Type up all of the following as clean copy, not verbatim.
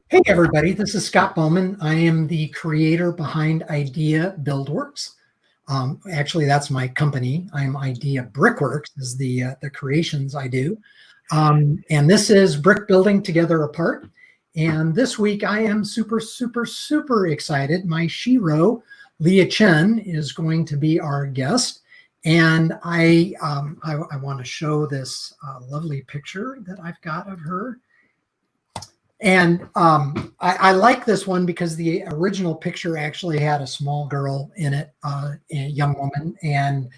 Hey everybody, this is Scott Bowman. I am the creator behind Idea Buildworks. Actually, that's my company. I'm Idea Brickworks is the creations I do. And this is Brick Building Together Apart. And this week I am super excited. My shero, Lia Chan, is going to be our guest. And I want to show this lovely picture that I've got of her. And I like this one because the original picture actually had a small girl in it, a young woman, and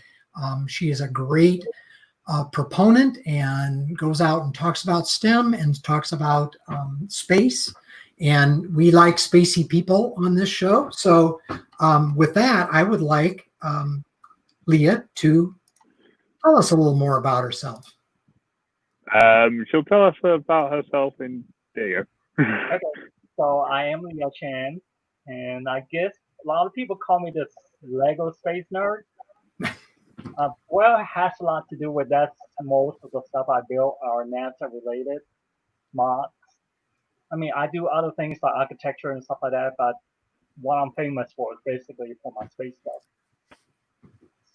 she is a great proponent and goes out and talks about STEM and talks about space. And we like spacey people on this show. So with that, I would like Lia to tell us a little more about herself. She'll tell us about herself in there. Okay, so I am Lia Chan, and I guess a lot of people call me the Lego space nerd. Well, it has a lot to do with that. Most of the stuff I built are NASA related mods. I mean, I do other things like architecture and stuff like that, but what I'm famous for is basically for my space stuff.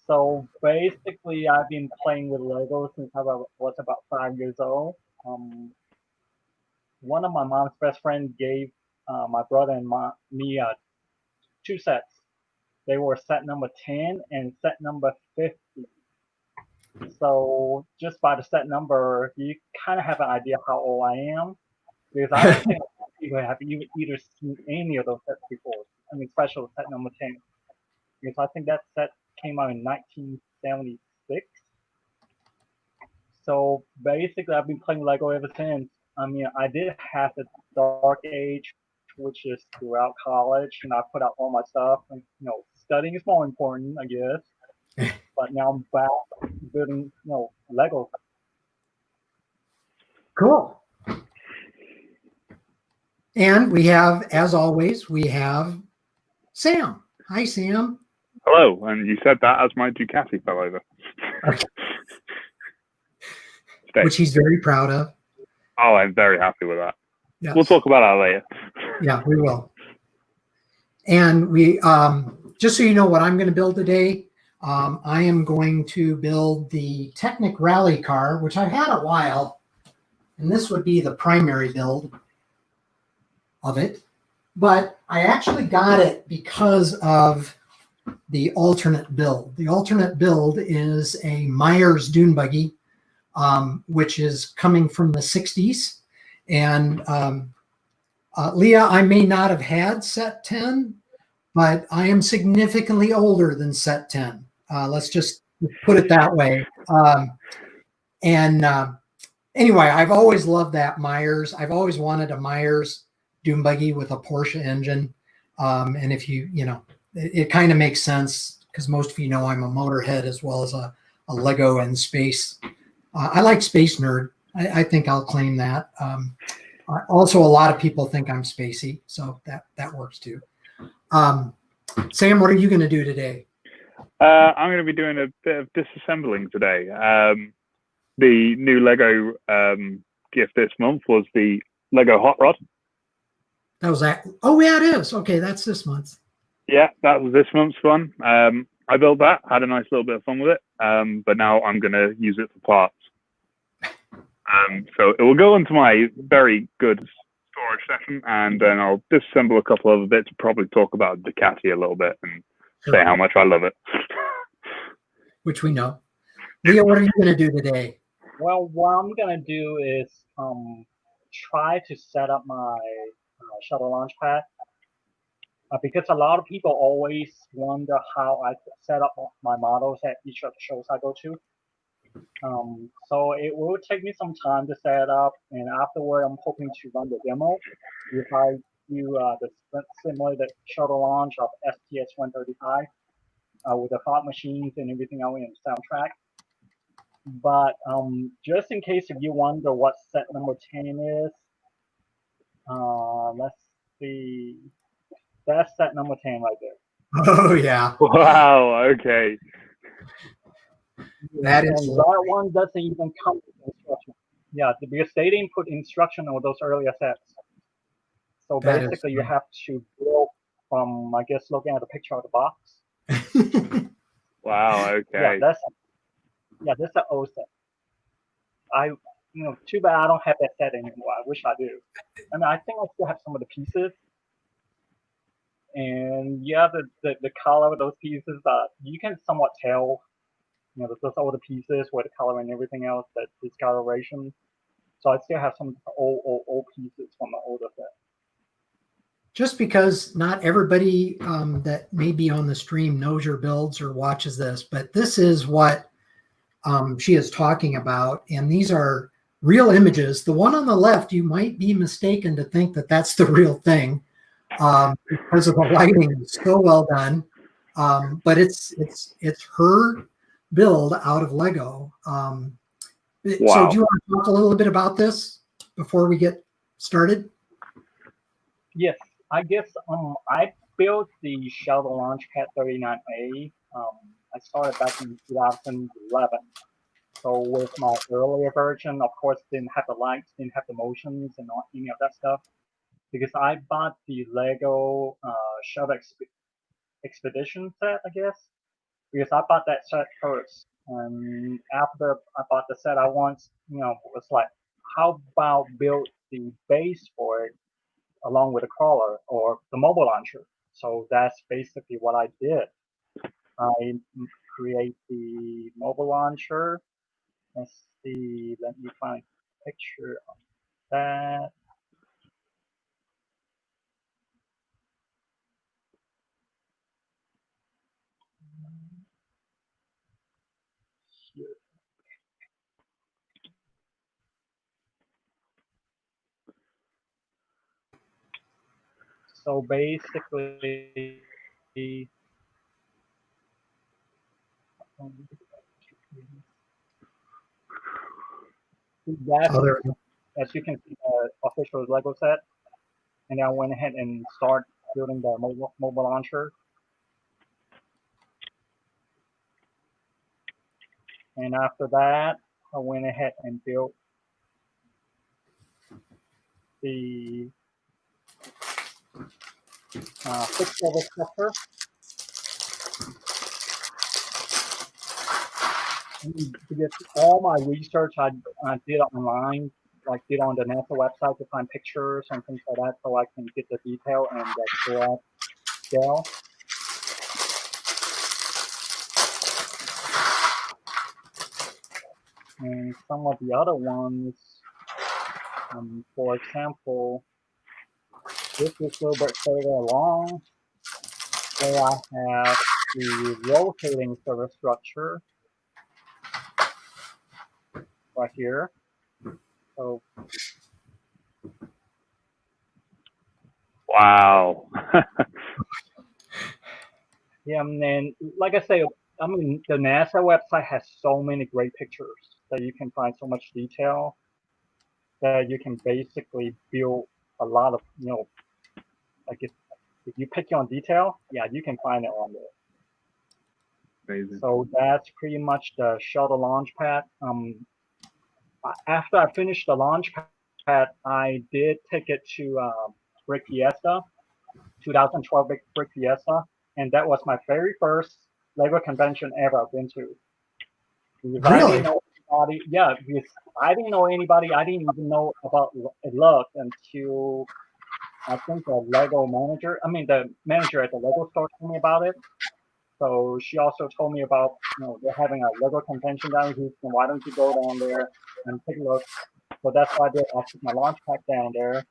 So basically, I've been playing with Lego since I was about 5 years old. One of my mom's best friends gave my brother and me two sets. They were set number 10 and set number 50. So just by the set number, you kind of have an idea how old I am. Because I don't think people have either seen any of those sets before. I mean, especially set number 10. Because I think that set came out in 1976. So basically, I've been playing Lego ever since. I mean, I did have the dark age, which is throughout college, and I put out all my stuff. And studying is more important, I guess. But now I'm back building, Lego. Cool. And we have, as always, we have Sam. Hi, Sam. Hello, and you said that as my Ducati fell over. Okay. Which he's very proud of. Oh, I'm very happy with that. Yes. We'll talk about that later. Yeah, we will. And we, just so you know what I'm going to build today, I am going to build the Technic Rally car, which I've had a while, and this would be the primary build of it. But I actually got it because of the alternate build. The alternate build is a Myers dune buggy, which is coming from the 60s. And Lia, I may not have had set 10, but I am significantly older than set 10. Let's just put it that way. Anyway, I've always loved that Myers. I've always wanted a Myers dune buggy with a Porsche engine. And if it kind of makes sense because most of you know I'm a motorhead as well as a Lego and space. I like space nerd. I think I'll claim that. Also, a lot of people think I'm spacey, so that works too. Sam, what are you going to do today? I'm going to be doing a bit of disassembling today. The new Lego gift this month was the Lego Hot Rod. That was that. Oh, yeah, it is. Okay, that's this month. Yeah, that was this month's one. I built that, had a nice little bit of fun with it, but now I'm going to use it for parts. So it will go into my very good storage section, and then I'll disassemble a couple other bits, probably talk about Ducati a little bit and say how much I love it. Which we know. Lia, what are you going to do today? Well, what I'm going to do is try to set up my shuttle launch pad. Because a lot of people always wonder how I set up my models at each of the shows I go to. So it will take me some time to set up, and afterward, I'm hoping to run the demo. If I do the simulated shuttle launch of STS-135 with the fog machines and everything else in the soundtrack. But just in case if you wonder what set number 10 is, let's see. That's set number 10 right there. Oh, yeah. Wow, okay. That is that one doesn't even come with instruction. Yeah, because they didn't put instruction on those earlier sets. So That is basically, you have to build from, I guess, looking at the picture of the box. Wow. Yeah, Okay. that's the old set. Too bad I don't have that set anymore. I wish I do. I mean, I think I still have some of the pieces, and yeah, the color of those pieces, you can somewhat tell, those older pieces where the color and everything else, that discoloration. So I still have some old pieces from the older set. Just because not everybody that may be on the stream knows your builds or watches this, but this is what she is talking about. And these are real images. The one on the left, you might be mistaken to think that that's the real thing because of the lighting. It's so well done. But it's her build out of Lego. Wow. So do you want to talk a little bit about this before we get started? Yes, I guess I built the Shuttle Launchpad 39A. I started back in 2011. So with my earlier version, of course, didn't have the lights, didn't have the motions, and any of that stuff. Because I bought the Lego Shuttle Expedition set, I guess. Because I bought that set first. And after I bought the set, I once, was like, how about build the base for it along with a crawler or the mobile launcher? So that's basically what I did. I create the mobile launcher. Let's see, let me find a picture of that. Here. So basically, that's, as you can see, the official Lego set. And I went ahead and start building the mobile launcher. And after that, I went ahead and built the fixed level structure. Because all my research I did online, like did on the NASA website to find pictures and things like that, so I can get the detail and the correct scale. And some of the other ones, for example, this is a little bit further along, where I have the rotating server structure right here. So Wow. yeah, and then like I say, I mean, the NASA website has so many great pictures that you can find so much detail that you can basically build a lot of, like if you pick on detail, yeah, you can find it on there. Amazing. So that's pretty much the shuttle launch pad. After I finished the launch pad, I did take it to Brick Fiesta, 2012 Brick Fiesta, and that was my very first Lego convention ever I've been to. Because I didn't know anybody. Yeah, because I didn't know anybody. I didn't even know about it looked until I think the manager at the Lego store told me about it. So she also told me about, they're having a Lego convention down in Houston. Why don't you go down there and take a look? So that's what I did. I took my launch pack down there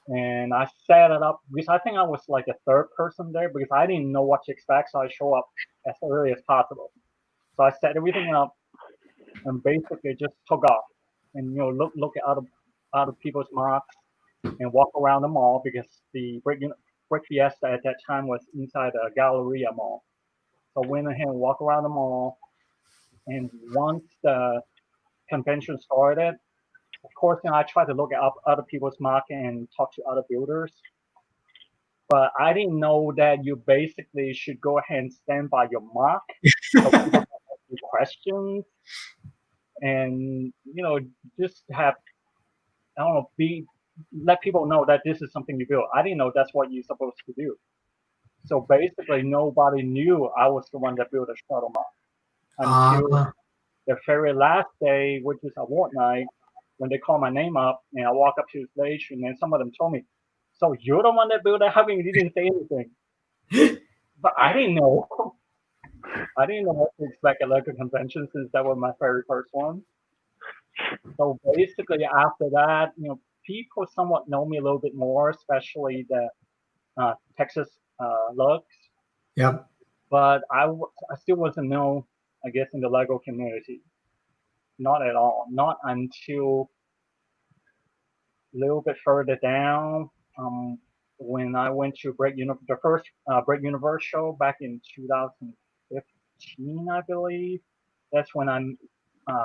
and I set it up because I think I was like a third person there because I didn't know what to expect. So I show up as early as possible. So I set everything up and basically just took off and, look out of people's marks and walk around the mall because the Brick Fiesta at that time was inside the Galleria Mall. So I went ahead and walked around the mall. And once the convention started, of course, I tried to look up other people's mark and talk to other builders. But I didn't know that you basically should go ahead and stand by your mark so people can ask you questions and, just have, I don't know, let people know that this is something you build. I didn't know that's what you're supposed to do. So basically, nobody knew I was the one that built a shuttle mod until the very last day, which is award night, when they call my name up and I walk up to the stage, and then some of them told me, "So you're the one that built that? How come you didn't say anything?" But I didn't know. I didn't know what to expect at Lego convention since that was my very first one. So basically, after that, people somewhat know me a little bit more, especially the Texas looks. Yep. But I still wasn't known, I guess, in the Lego community. Not at all. Not until a little bit further down, when I went to the first Break Universe show back in 2015, I believe. That's when I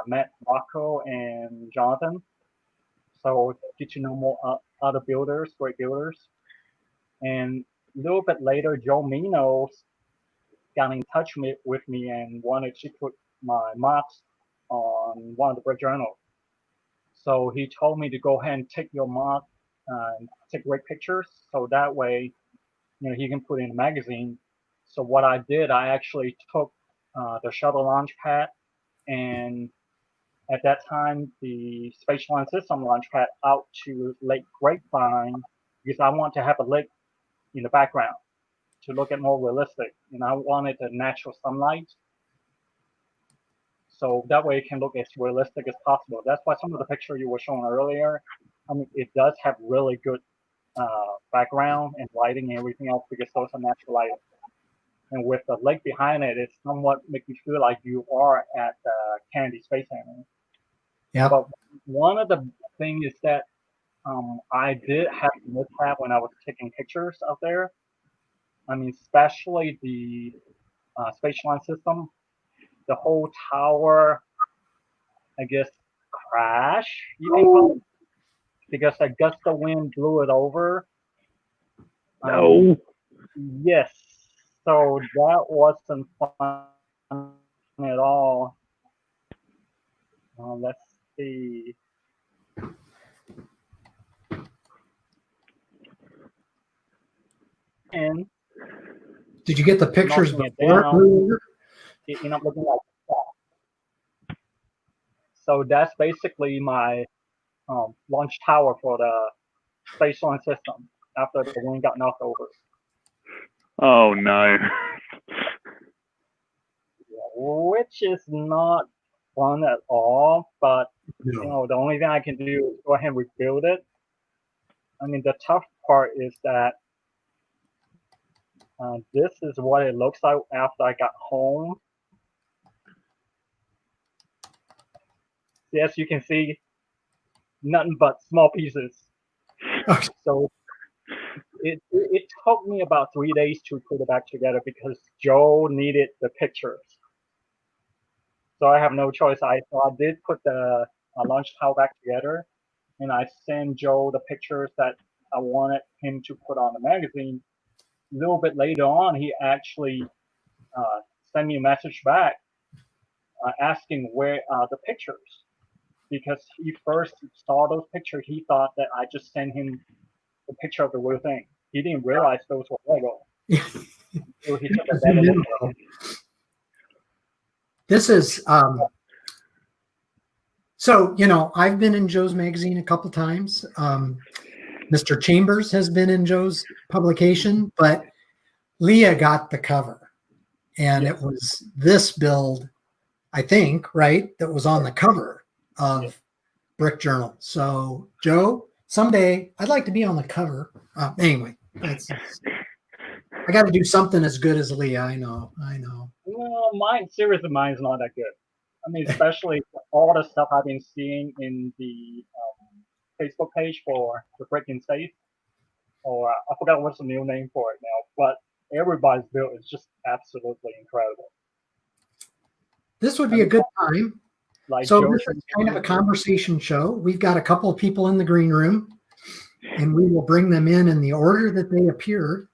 met Rocco and Jonathan. So get to know more other builders, great builders. And a little bit later, Joe Minos got in touch with me and wanted to put my mods on one of the Break journals. So he told me to go ahead and take your mod and take great pictures, so that way, he can put in a magazine. So what I did, I actually took the shuttle launch pad, and at that time, the Space Launch System launch pad out to Lake Grapevine, because I want to have a lake in the background to look at more realistic, and I wanted the natural sunlight. So that way it can look as realistic as possible. That's why some of the picture you were showing earlier, it does have really good background and lighting and everything else because those are natural lighting. And with the lake behind it, it somewhat makes you feel like you are at the Kennedy Space Center. Yeah. But one of the things is that I did have a mishap when I was taking pictures out there. Especially the Space Launch System, the whole tower, I guess, crash, you can call it, because a gust of wind blew it over. No. Yes. So that wasn't fun at all. Let's see. And did you get the pictures knocking it before? down, it ended up looking like that. So that's basically my launch tower for the Space Launch System after the wind got knocked over. Oh no. Which is not fun at all, but No. the only thing I can do is go ahead and rebuild it. The tough part is that this is what it looks like after I got home. Yes, you can see nothing but small pieces. So it took me about 3 days to put it back together because Joe needed the pictures. So I have no choice. I did put the launch tower back together, and I sent Joe the pictures that I wanted him to put on the magazine. A little bit later on, he actually sent me a message back asking where the pictures, because he first saw those pictures. He thought that I just sent him the picture of the real thing. He didn't realize those were Lego. So he took a better look at it. This is so I've been in Joe's magazine a couple times. Mr. Chambers has been in Joe's publication, but Lia got the cover, and Yes. it was this build, I think, right, that was on the cover of Brick Journal. So Joe, someday I'd like to be on the cover. Anyway, I got to do something as good as Lia. I know. Well, seriously, mine's not that good. Especially all the stuff I've been seeing in the Facebook page for the Breaking Safe, or I forgot what's the new name for it now, but everybody's build is just absolutely incredible. This would be a good time. So Joe this is kind of a conversation show. We've got a couple of people in the green room, and we will bring them in the order that they appeared.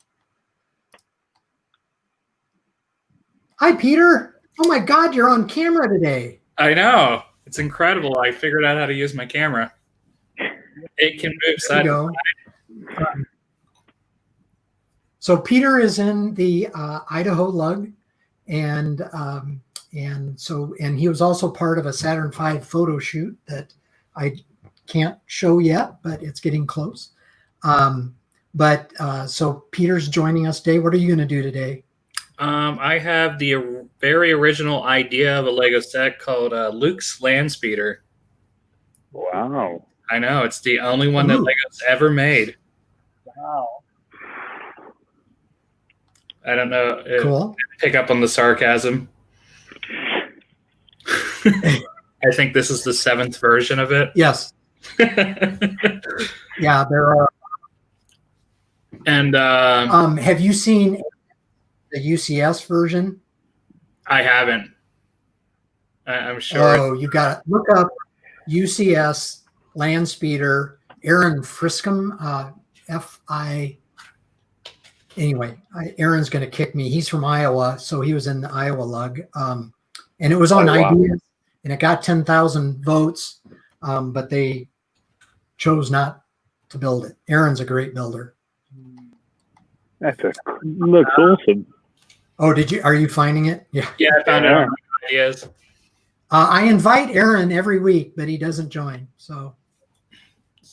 Hi, Peter. Oh my God, you're on camera today. I know. It's incredible. I figured out how to use my camera. It can move There side you to go. So Peter is in the Idaho Lug, and he was also part of a Saturn V photo shoot that I can't show yet, but it's getting close. So Peter's joining us today. What are you going to do today? I have the very original idea of a Lego set called Luke's Land Speeder. Wow. I know, it's the only one that Lego's ever made. Wow. I don't know. Cool. Pick up on the sarcasm. I think this is the 7th version of it. Yes. Yeah, there are. And have you seen the UCS version? I haven't. I'm sure. Oh, you got to look up UCS Land Speeder. Aaron Friscom, Anyway, Aaron's going to kick me. He's from Iowa, so he was in the Iowa Lug, and it was on Ideas, and it got 10,000 votes, but they chose not to build it. Aaron's a great builder. Looks awesome. Oh, are you finding it? Yeah. Yeah, I found it on Ideas. I invite Aaron every week, but he doesn't join. So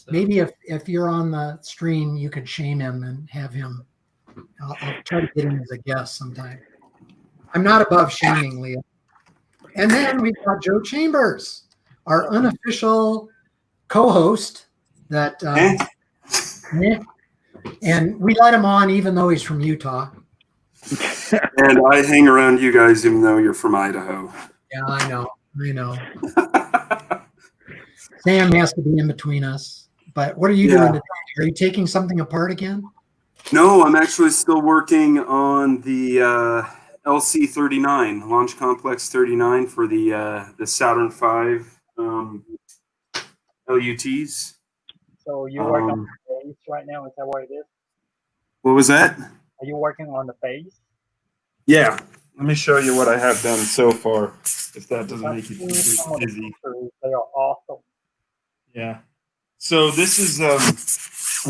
maybe if you're on the stream, you could shame him and have him. I'll try to get him as a guest sometime. I'm not above shaming, Leah. And then we've got Joe Chambers, our unofficial co-host. And we let him on even though he's from Utah. And I hang around you guys even though you're from Idaho. Yeah, I know. Sam has to be in between us. But what are you doing today? Are you taking something apart again? No, I'm actually still working on the LC-39, Launch Complex 39 for the Saturn V LUTs. So you're working on the base right now? Is that what it is? What was that? Are you working on the base? Yeah. Let me show you what I have done so far, if that doesn't make you dizzy. They are awesome. Yeah. So this is, I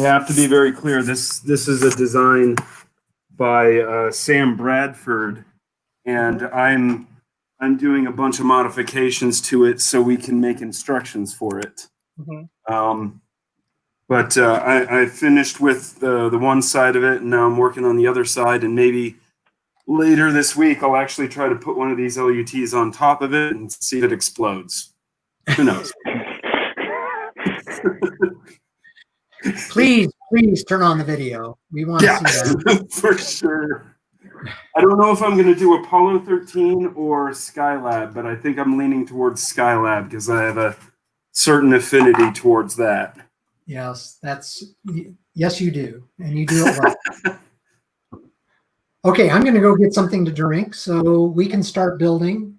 have to be very clear. This is a design by Sam Bradford, and I'm doing a bunch of modifications to it so we can make instructions for it. Mm-hmm. But I finished with the one side of it, and now I'm working on the other side, and maybe later this week I'll actually try to put one of these LUTs on top of it and see if it explodes. Who knows? Please turn on the video. We want to see that. For sure. I don't know if I'm going to do Apollo 13 or Skylab, but I think I'm leaning towards Skylab because I have a certain affinity towards that. Yes, yes, you do. And you do it well. Okay, I'm going to go get something to drink so we can start building.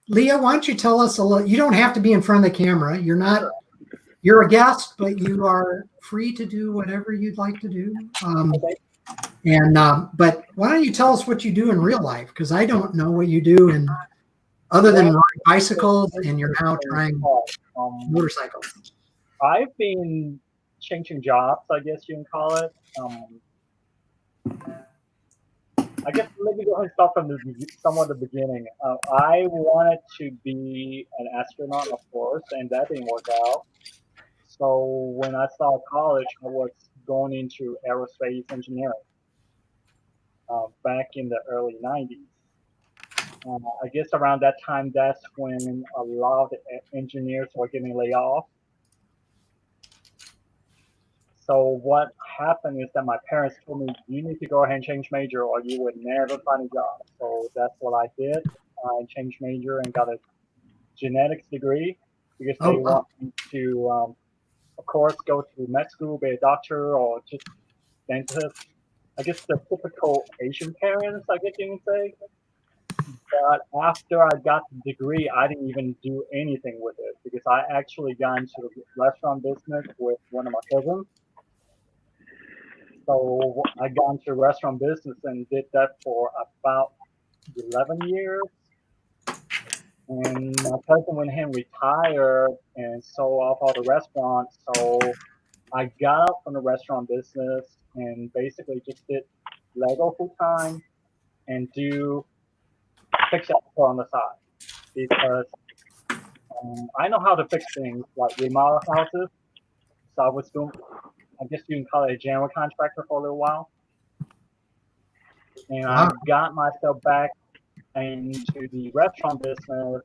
Leah, why don't you tell us a little? You don't have to be in front of the camera. You're a guest, but you are free to do whatever you'd like to do. But why don't you tell us what you do in real life? Because I don't know what you do other than ride bicycles, and you're now trying motorcycles. I've been changing jobs, I guess you can call it. I guess maybe go ahead and start from somewhat the beginning. I wanted to be an astronaut, of course, and that didn't work out. So when I started college, I was going into aerospace engineering back in the early 90s. I guess around that time, that's when a lot of the engineers were getting laid off. So what happened is that my parents told me, you need to go ahead and change major or you would never find a job. So that's what I did. I changed major and got a genetics degree because they want me to, of course, go to med school, be a doctor or just dentist. I guess the typical Asian parents, I guess you can say. But after I got the degree, I didn't even do anything with it because I actually got into the restaurant business with one of my cousins. So I got into restaurant business and did that for about 11 years. And my cousin went ahead and retired and sold off all the restaurants. So I got out from the restaurant business and basically just did Lego full time and do fix up on the side because I know how to fix things like remodel houses. So I was doing, I guess you can call it a general contractor for a little while. And I got myself back into the restaurant business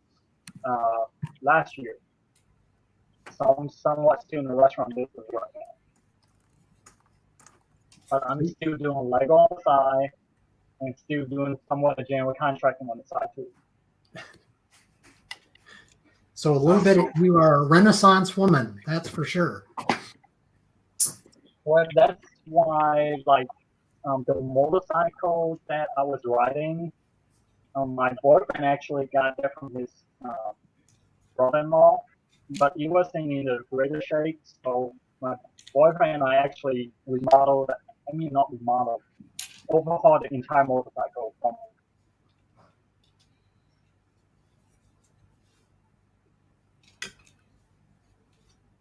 last year. So I'm somewhat still in the restaurant business right now. But I'm still doing Lego on the side and still doing somewhat of general contracting on the side too. So a little bit, you are a Renaissance woman, that's for sure. Well, that's why, like, the motorcycle that I was riding, my boyfriend actually got that from his brother-in-law, but he wasn't in a greater shape. So my boyfriend and I actually remodeled, I mean, not remodeled, overhauled the entire motorcycle from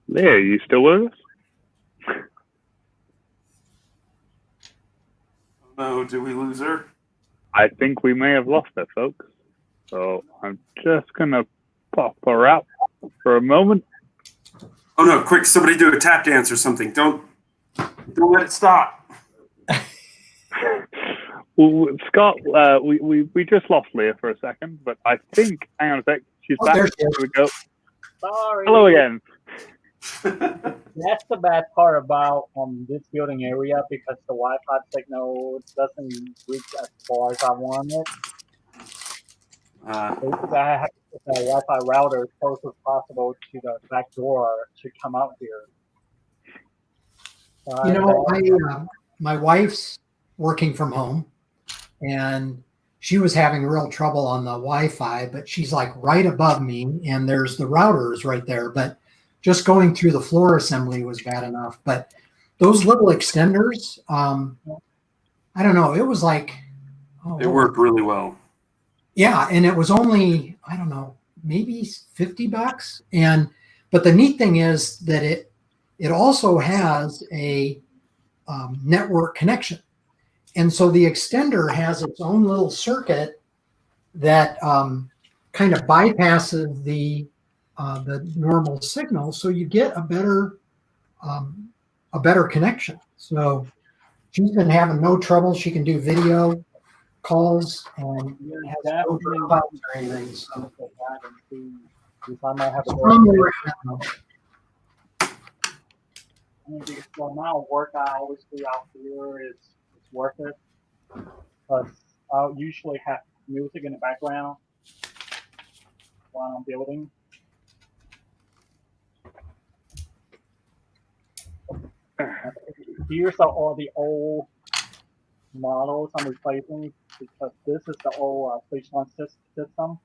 Leah, are you still with us? Oh, did we lose her? I think we may have lost her, folks. So I'm just gonna pop her out for a moment. Oh no! Quick, somebody do a tap dance or something. Don't let it stop. Well, Scott, we just lost Leah for a second, but I think, hang on a sec, she's back. There she Here is. we go. Sorry. Hello again. That's the bad part about this building area because the Wi-Fi signal doesn't reach as far as I want it. Basically, I have to put the Wi-Fi router as close as possible to the back door to come out here. You know, my wife's working from home, and she was having real trouble on the Wi-Fi, but she's like right above me, and there's the routers right there. But just going through the floor assembly was bad enough. But those little extenders, I don't know. It was like it worked really well. Yeah, and it was only, I don't know, maybe $50. But the neat thing is that it also has a network connection. And so the extender has its own little circuit that kind of bypasses the normal signal, so you get a better connection. So she's been having no trouble. She can do video calls and has no dropouts or anything. So I might have the amount of work I always do out here is worth it. Because I'll usually have music in the background while I'm building. Here's all the old models I'm replacing because this is the old stage one system.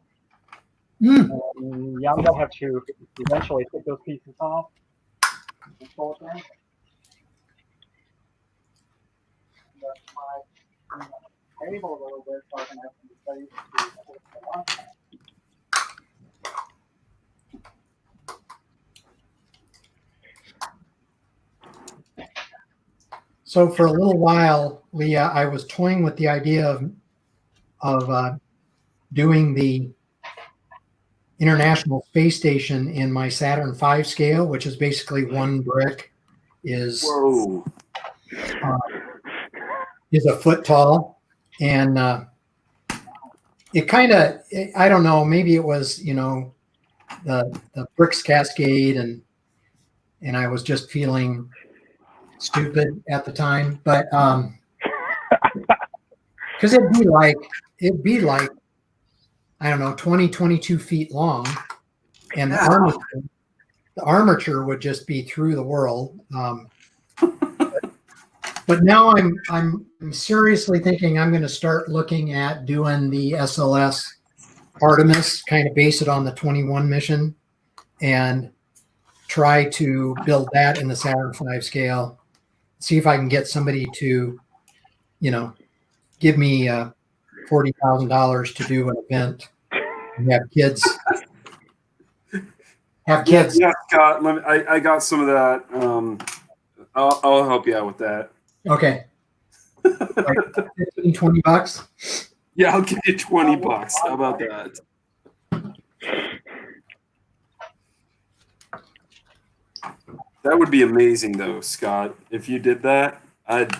Yeah, I'm gonna have to eventually take those pieces off. Table a little bit so I can have some space to So for a little while, Leah, I was toying with the idea of doing the International Space Station in my Saturn V scale, which is basically one brick is a foot tall, and it kind of, I don't know, maybe it was, you know, the bricks cascade, and I was just feeling stupid at the time, but because it'd be like I don't know, 22 feet long, and the armature would just be through the world. But now I'm seriously thinking I'm going to start looking at doing the SLS Artemis, kind of base it on the 21 mission, and try to build that in the Saturn V scale. See if I can get somebody to, you know, give me $40,000 to do an event and have kids have Yeah, kids. yeah, Scott. I got some of that. I'll help you out with that. Okay. Like 15, $20. Yeah, I'll give you $20. How about that? That would be amazing, though, Scott. If you did that, I'd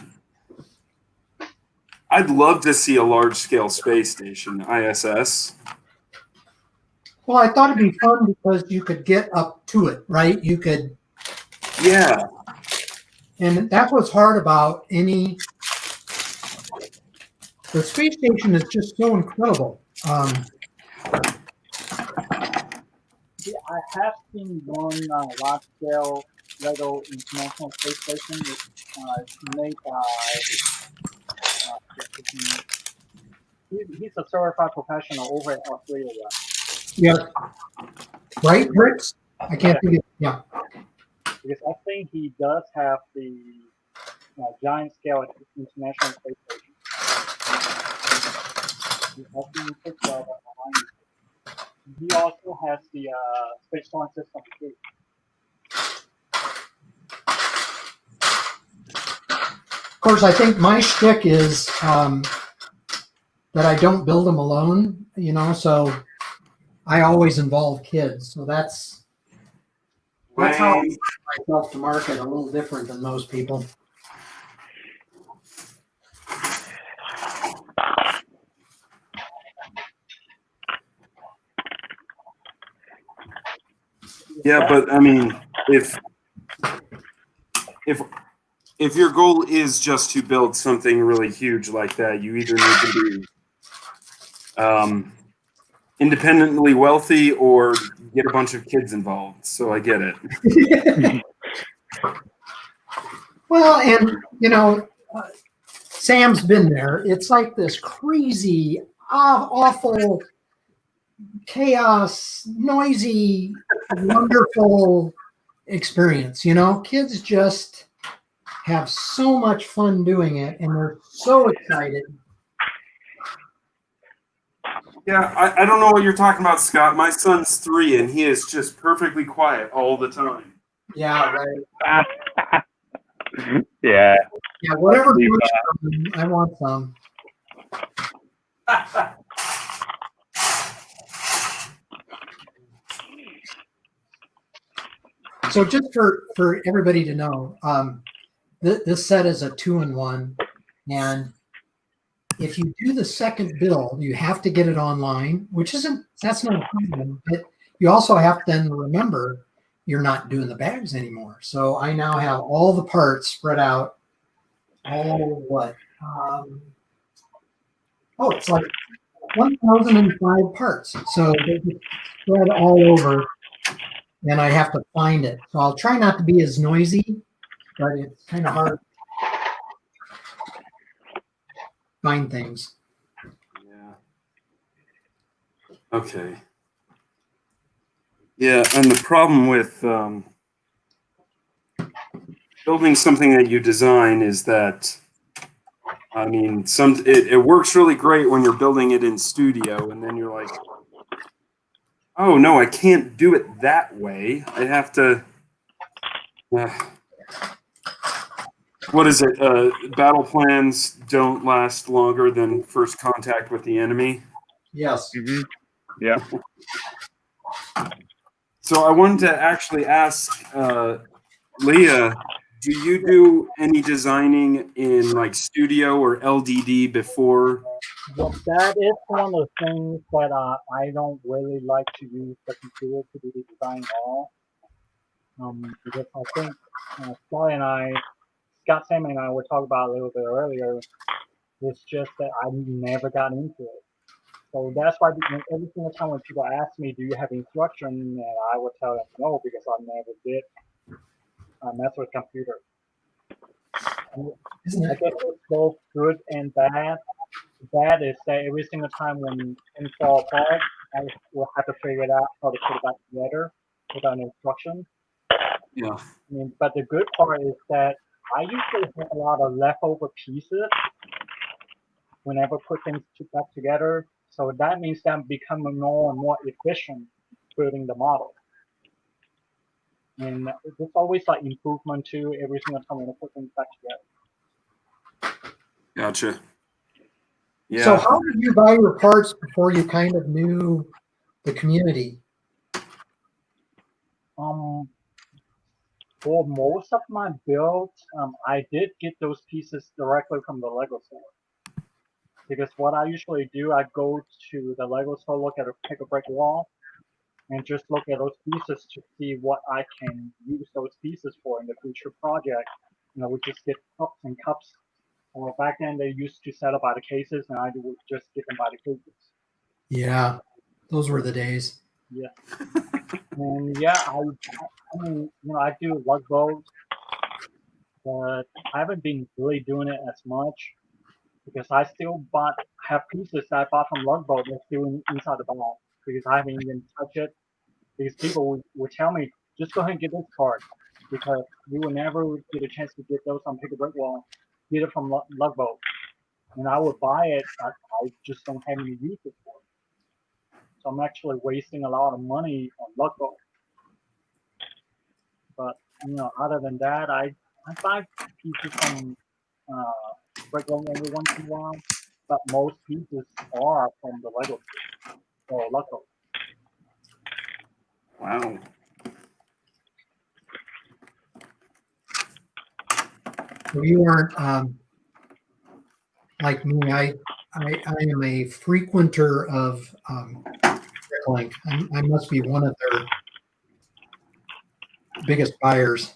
love to see a large-scale space station, ISS. Well, I thought it'd be fun because you could get up to it, right? You could, Yeah, and that's what's hard about any. The space station is just so incredible. Yeah, I have seen one large scale Lego International Space Station. It's made by he's a certified professional over in Australia. Yeah. Right, Bricks? I can't think of. Yeah. Because I think he does have the giant scale International Space Station. I've seen pictures of it online. He also has the space launch system too. Of course, I think my shtick is that I don't build them alone, so I always involve kids. So that's how I bring myself to market, a little different than most people. yeah, but I mean, if your goal is just to build something really huge like that, you either need to be independently wealthy or get a bunch of kids involved. So I get it. Well, and Sam's been there. It's like this crazy, awful, chaos, noisy, wonderful experience. Kids just have so much fun doing it, and they're so excited. Yeah, I don't know what you're talking about, Scott. My son's 3, and he is just perfectly quiet all the time. Yeah, right. Yeah. Yeah, whatever I want some. So just for everybody to know, this set is a 2-in-1, and if you do the second build, you have to get it online, that's not a problem. But you also have to then remember you're not doing the bags anymore. So I now have all the parts spread out. It's like 1,005 parts. So they get spread all over, and I have to find it. So I'll try not to be as noisy, but it's kind of hard to find things. Yeah. Okay. Yeah, and the problem with building something that you design is that, I mean, it works really great when you're building it in studio, and then you're like, oh no, I can't do it that way. I have to. What is it? Battle plans don't last longer than first contact with the enemy. Yes. Mm-hmm. Yeah. So I wanted to actually ask Leah, do you do any designing in like studio or LDD before? Well, that is one of the things that I don't really like to use the computer to do the design at all. Because I think Scott, Sam, and I were talking about a little bit earlier. It's just that I never got into it. So that's why every single time when people ask me, do you have instruction? And I would tell them no, because I never did mess with computer. I guess it's both good and bad. Bad is that every single time when things fall apart, I will have to figure it out how to put it back together without instruction. Yeah. But the good part is that I usually have a lot of leftover pieces whenever I put things back together. So that means that I'm becoming more and more efficient building the model. And there's always like improvement too every single time when I put things back together. Gotcha. Yeah. So how did you buy your parts before you kind of knew the community? For most of my builds, I did get those pieces directly from the Lego store. Because what I usually do, I go to the Lego store, look at a pick a brick wall, and just look at those pieces to see what I can use those pieces for in the future project. We just get cups and cups. Or back then they used to set up by the cases, and I would just get them by the cases. Yeah, those were the days. Yeah. And yeah, I mean, I do lug boats, but I haven't been really doing it as much because I still have pieces that I bought from lug boat that's still inside the box because I haven't even touched it. Because people would tell me, just go ahead and get this card because you will never get a chance to get those on Pick a Brick Wall. Get it from lug boat, and I would buy it. I just don't have any use for it. So I'm actually wasting a lot of money on lug boat. But other than that, I buy pieces from Brickland every once in a while. But most pieces are from the Lego or Lego. Wow. So you aren't like me. I am a frequenter of Bricklink. I must be one of their biggest buyers.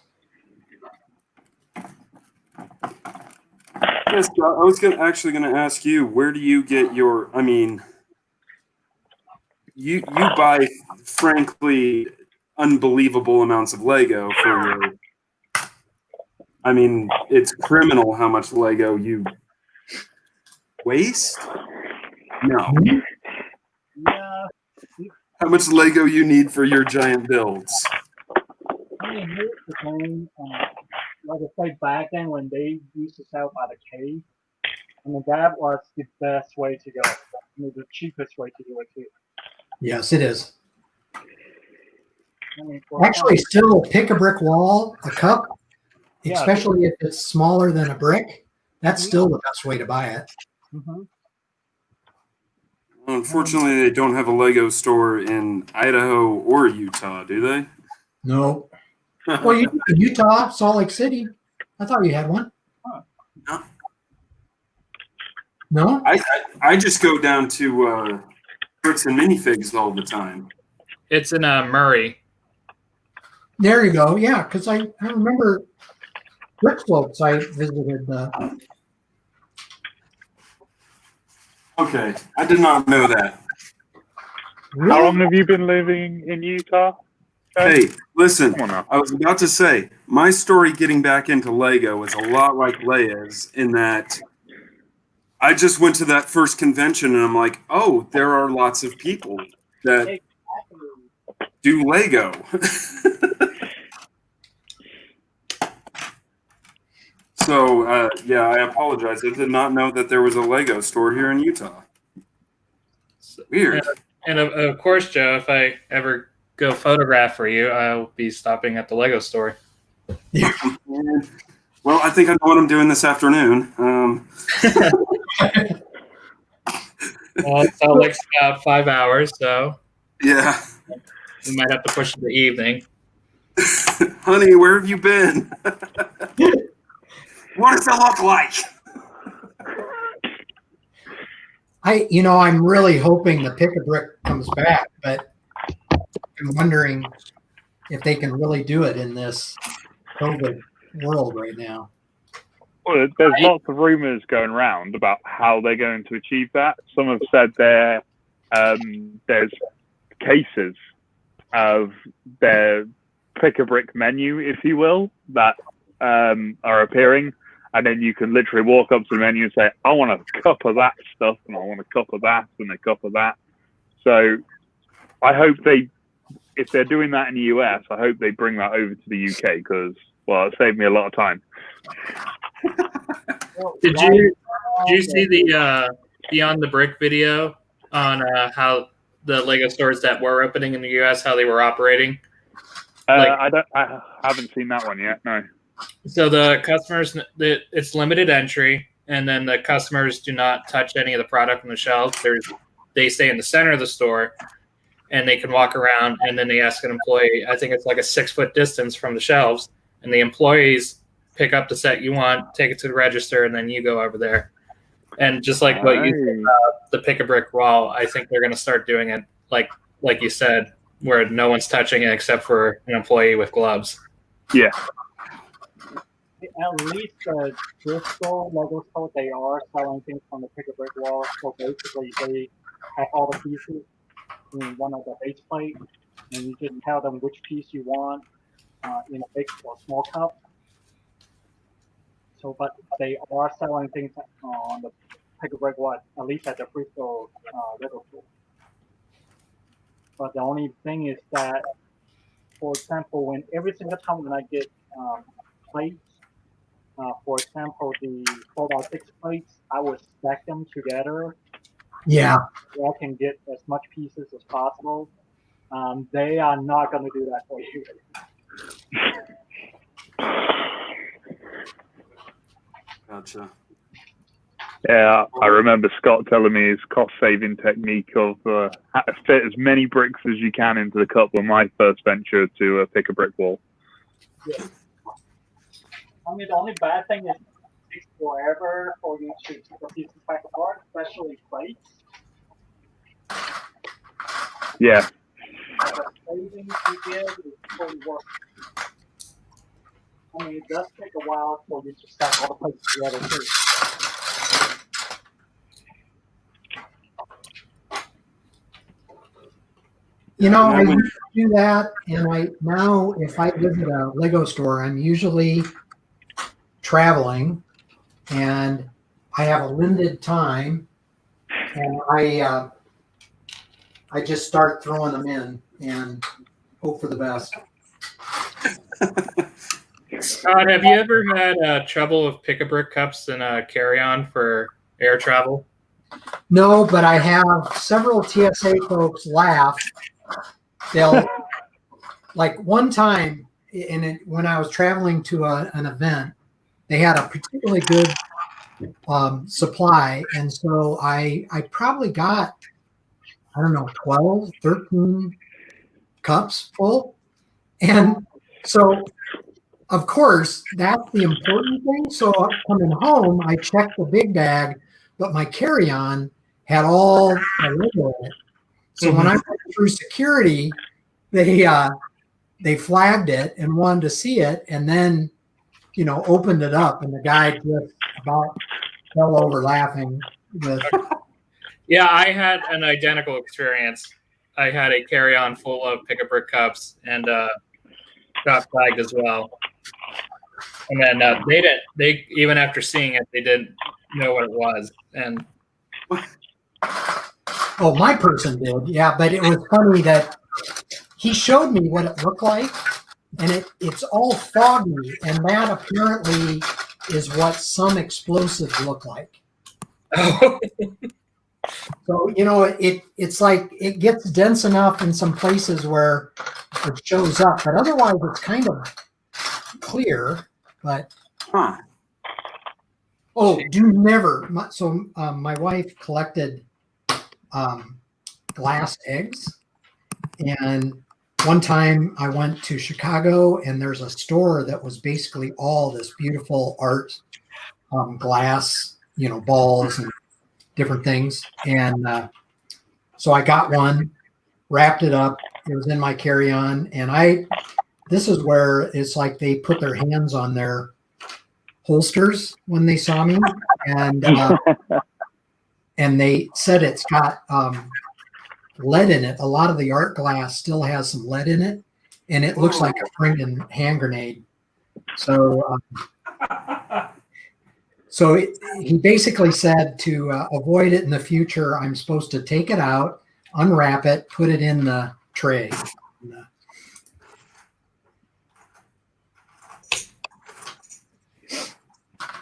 Yes, I was actually going to ask you, where do you get your? I mean, you buy frankly unbelievable amounts of Lego for your. I mean, it's criminal how much Lego you waste. No. Yeah. How much Lego you need for your giant builds? I mean, here's the thing. Like I say, back then when they used to sell by the case, I mean, that was the best way to go. I mean, the cheapest way to do it too. Yes, it is. I mean, Actually, still pick a brick wall, a cup, Yeah. especially if it's smaller than a brick. That's still the best way to buy it. Mm-hmm. Unfortunately, they don't have a Lego store in Idaho or Utah, do they? No. Well, you in Utah, Salt Lake City. I thought you had one. No. No? I just go down to Bricks and Minifigs all the time. It's in Murray. There you go. Yeah, because I remember Brick Floats I visited. Okay, I did not know that. Really? How long have you been living in Utah? Hey, listen, Come on now. I was about to say, my story getting back into Lego is a lot like Leia's in that I just went to that first convention and I'm like, oh, there are lots of people that do Lego. So, yeah, I apologize. I did not know that there was a Lego store here in Utah. Weird. And of course, Joe, if I ever go photograph for you, I'll be stopping at the Lego store. Yeah. Well, I think I know what I'm doing this afternoon. Well, Salt Lake's about 5 hours, so Yeah. we might have to push it to the evening. Honey, where have you been? What does it look like? I'm really hoping the pick a brick comes back, but I'm wondering if they can really do it in this COVID world right now. Well, there's lots of rumors going around about how they're going to achieve that. Some have said there's cases of their pick a brick menu, if you will, that are appearing, and then you can literally walk up to the menu and say, I want a cup of that stuff, and I want a cup of that, and a cup of that. So I hope if they're doing that in the US, I hope they bring that over to the UK because, well, it saved me a lot of time. Did you see the Beyond the Brick video on how the Lego stores that were opening in the US, how they were operating? I haven't seen that one yet. No. So the customers, it's limited entry, and then the customers do not touch any of the product on the shelf. They stay in the center of the store, and they can walk around, and then they ask an employee. I think it's like a 6-foot distance from the shelves, and the employees pick up the set you want, take it to the register, and then you go over there. And just like what you said about the pick a brick wall, I think they're going to start doing it like you said, where no one's touching it except for an employee with gloves. Yeah. At least Bristol Lego Store, they are selling things from the pick a brick wall. So basically, they have all the pieces in one of the base plate, and you just tell them which piece you want in a big or small cup. So, but they are selling things on the pick a brick wall, at least at the Bristol Lego Store. But the only thing is that, for example, when every single time when I get plates, for example, the 4x6 plates, I would stack them together. Yeah. So I can get as much pieces as possible. They are not going to do that for you. Gotcha. Yeah, I remember Scott telling me his cost-saving technique of how to fit as many bricks as you can into the cup when my first venture to pick a brick wall. Yeah. I mean, the only bad thing is it takes forever for you to take the pieces back apart, especially plates. Yeah. The savings you get is fully worth it. I mean, it does take a while for you to stack all the plates together, too. You know, I used to do that, and now if I visit a Lego store, I'm usually traveling, and I have a limited time, and I just start throwing them in and hope for the best. Scott, have you ever had trouble with pick-a-brick cups and carry-on for air travel? No, but I have several TSA folks laugh. They'll, like one time, when I was traveling to an event, they had a particularly good supply, and so I probably got, I don't know, 12, 13 cups full. And so, of course, that's the important thing. So coming home, I checked the big bag, but my carry-on had all the Lego in it. So when I went through security, they flagged it and wanted to see it, and then, you know, opened it up, and the guy just about fell over laughing. Yeah, I had an identical experience. I had a carry-on full of pick-a-brick cups and got flagged as well. And then they even after seeing it, they didn't know what it was. And oh, my person did, yeah. But it was funny that he showed me what it looked like, and it's all foggy, and that apparently is what some explosives look like. So, you know, it's like it gets dense enough in some places where it shows up, but otherwise it's kind of clear. But oh, do never. So my wife collected glass eggs, and one time I went to Chicago, and there's a store that was basically all this beautiful art glass, you know, balls and different things. And so I got one, wrapped it up. It was in my carry-on, and this is where it's like they put their hands on their holsters when they saw me, and they said it's got lead in it. A lot of the art glass still has some lead in it, and it looks like a friggin' hand grenade. So he basically said to avoid it in the future, I'm supposed to take it out, unwrap it, put it in the tray.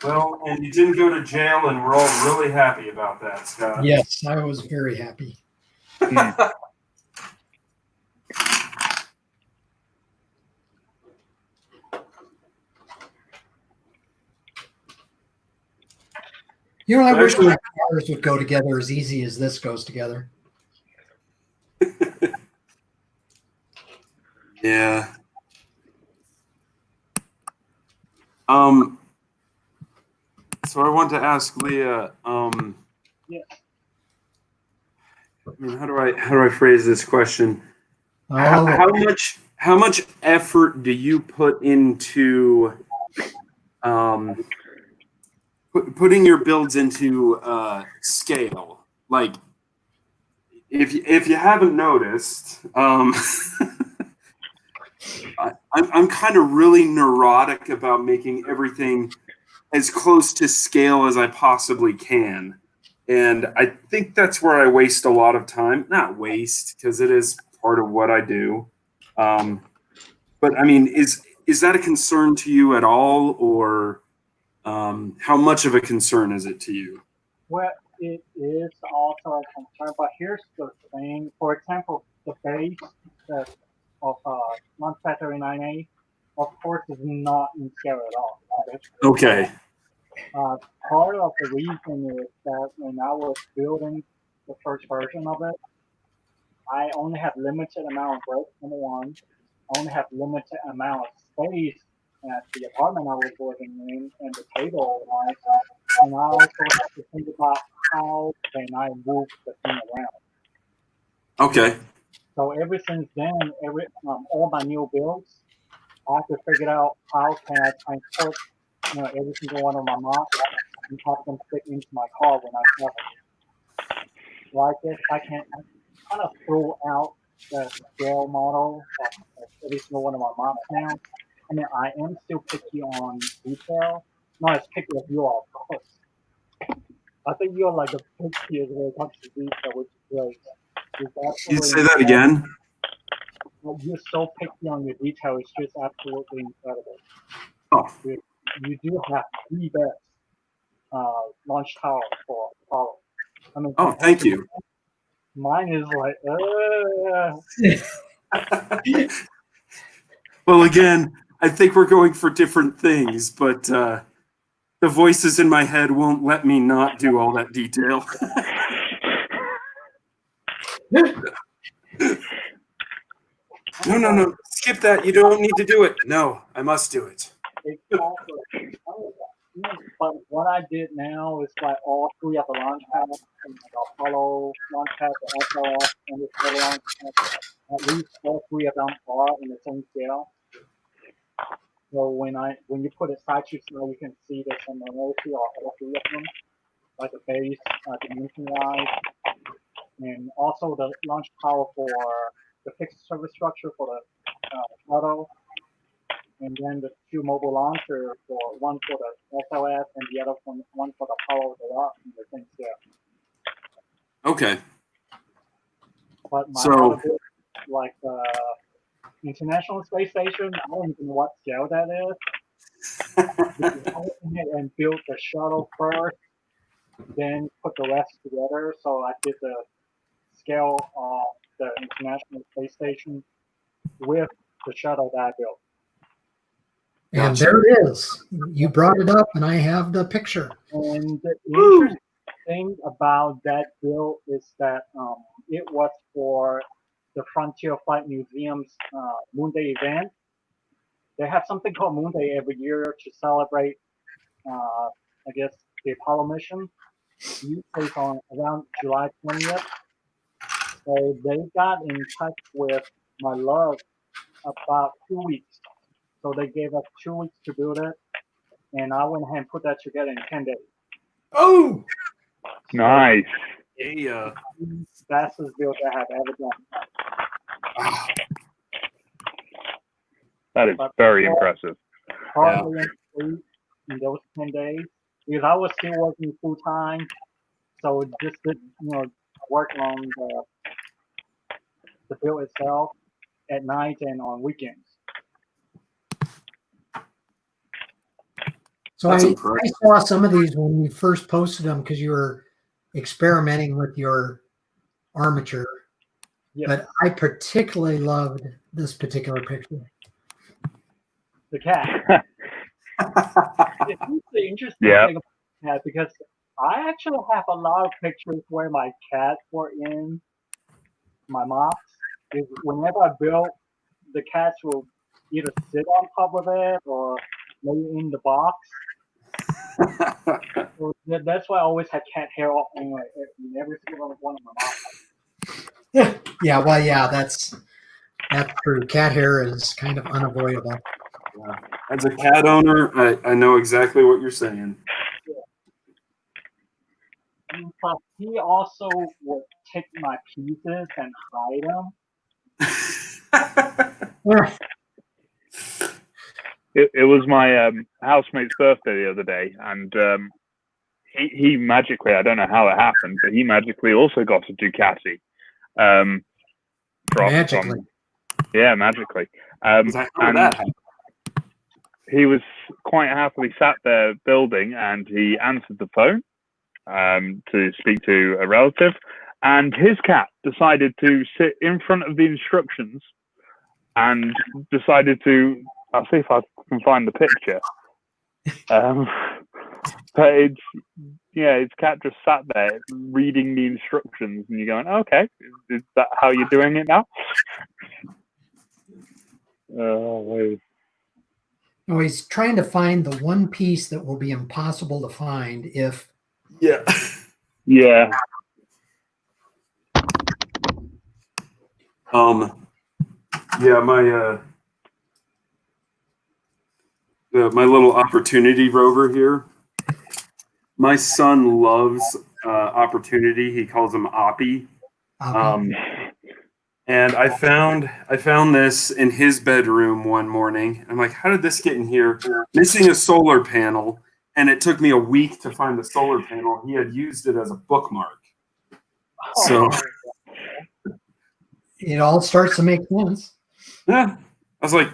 Well, and you didn't go to jail, and we're all really happy about that, Scott. Yes, I was very happy. I wish Actually- my cars would go together as easy as this goes together. Yeah. So I want to ask Leah, Yes. I mean, how do I phrase this question? Oh, How much effort do you put into putting your builds into scale? Like, if you haven't noticed, I'm kind of really neurotic about making everything as close to scale as I possibly can. And I think that's where I waste a lot of time. Not waste, because it is part of what I do. But I mean, is that a concern to you at all, or how much of a concern is it to you? Well, it is also a concern, but here's the thing. For example, the base that of Launchpad 39A, of course, is not in scale at all. Okay. Part of the reason is that when I was building the first version of it, I only have limited amount of bricks, number one. I only have limited amount of space at the apartment I was living in and the table wise. And I also have to think about how can I move the thing around. Okay. So ever since then, all my new builds, I have to figure out how can I transport every single one of my mobs and have them fit into my car when I travel. So I guess I kind of throw out the scale model of every single one of my mobs now. I mean, I am still picky on detail, not as picky as you are, of course. I think you're like the pickiest when it comes to detail, which is great. Can you say that again? You're so picky on your detail, it's just absolutely incredible. Oh. You do have the best launch tower for Apollo. I mean, Oh, thank you. Mine is like, Well, again, I think we're going for different things, but the voices in my head won't let me not do all that detail. No. Skip that. You don't need to do it. No, I must do it. But what I did now is like all three of the launch pads, the Apollo launch pad, the SLS, and the Shero launch pad, at least all three of them are in the same scale. So when you put it side to side, you can see the similarity of all three of them, like the base, dimension wise, and also the launch power for the fixed service structure for the shuttle, and then the two mobile launchers, for one for the SLS and the other one for the Apollo. They are in the same scale. Okay. But my So- other bit, like the International Space Station, I don't even know what scale that is. Because I went ahead and built the shuttle first, then put the rest together. So I did the scale of the International Space Station with the shuttle that I built. and Gotcha. there it is. You brought it up, and I have the picture. And the interesting thing about that build is that it was for the Frontier Flight Museum's Moon Day event. They have something called Moon Day every year to celebrate, I guess, the Apollo mission. Usually it's on around July 20th. So they got in touch with my love about 2 weeks. So they gave us 2 weeks to build it, and I went ahead and put that together in 10 days. Oh, Nice. Yeah. Fastest build I have ever done. That is very impressive. Partly in those 10 days, because I was still working full time, so just did work on the build itself at night and on weekends. so That's I impressive. saw some of these when you first posted them because you were experimenting with your armature. Yeah. But I particularly loved this particular picture. The cat. It's the interesting Yeah. thing about the cat, because I actually have a lot of pictures where my cats were in my MOX. Is whenever I built, the cats will either sit on top of it or lay in the box. So that's why I always had cat hair in, like, in every single one of my MOX. Yeah, well, yeah, that's true. Cat hair is kind of unavoidable. Yeah. As a cat owner, I know exactly what you're saying. And plus, he also would take my pieces and hide them. Yeah. It was my housemate's birthday the other day, and he magically, I don't know how it happened, but he magically also got a Ducati. Magically. Yeah, magically. How did that happen? He was quite happily sat there building, and he answered the phone to speak to a relative, and his cat decided to sit in front of the instructions and decided to, I'll see if I can find the picture. But his cat just sat there reading the instructions, and you're going, okay, is that how you're doing it now? Oh, he's trying to find the one piece that will be impossible to find if. Yeah. Yeah. Yeah, my little opportunity rover here. My son loves opportunity. He calls him Oppie. And I found this in his bedroom one morning. I'm like, how did this get in here? Missing a solar panel, and it took me a week to find the solar panel. He had used it as a bookmark. So it all starts to make sense. Yeah, I was like,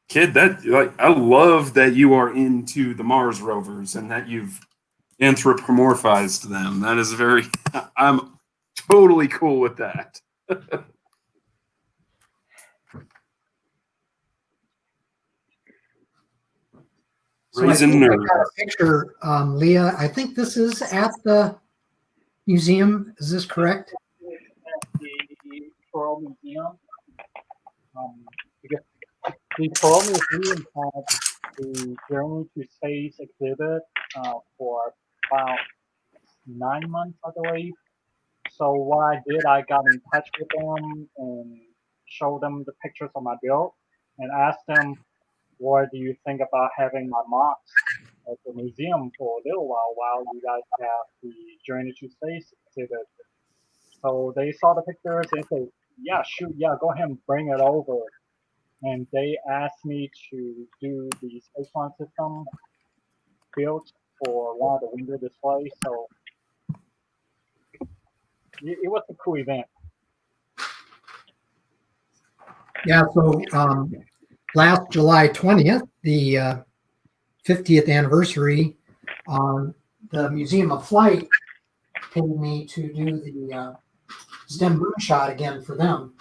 kid, I love that you are into the Mars rovers and that you've anthropomorphized them. That is I'm totally cool with that. So I think I got a picture, Leah. I think this is at the museum. Is this correct? At the Pearl Museum. Because the Pearl Museum had the Journey to Space exhibit for about 9 months, I believe. So what I did, I got in touch with them and showed them the pictures of my build and asked them, what do you think about having my MOX at the museum for a little while you guys have the Journey to Space exhibit? So they saw the pictures and said, yeah, shoot, yeah, go ahead and bring it over. And they asked me to do the Space Launch System built for one of the window displays. So it was a cool event. Yeah, so last July 20th, the 50th anniversary, the Museum of Flight paid me to do the STEM moonshot again for them.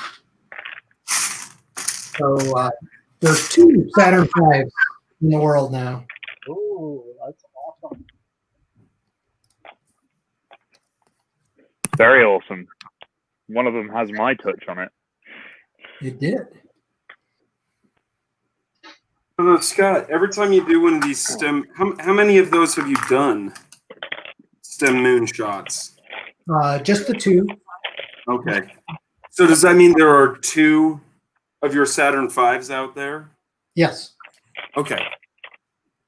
So there's 2 Saturn V's in the world now. Ooh, that's awesome. Very awesome. One of them has my touch on it. It did. Scott, every time you do one of these STEM, how many of those have you done? STEM moonshots? Just the 2. Okay. So does that mean there are 2 of your Saturn V's out there? Yes. Okay.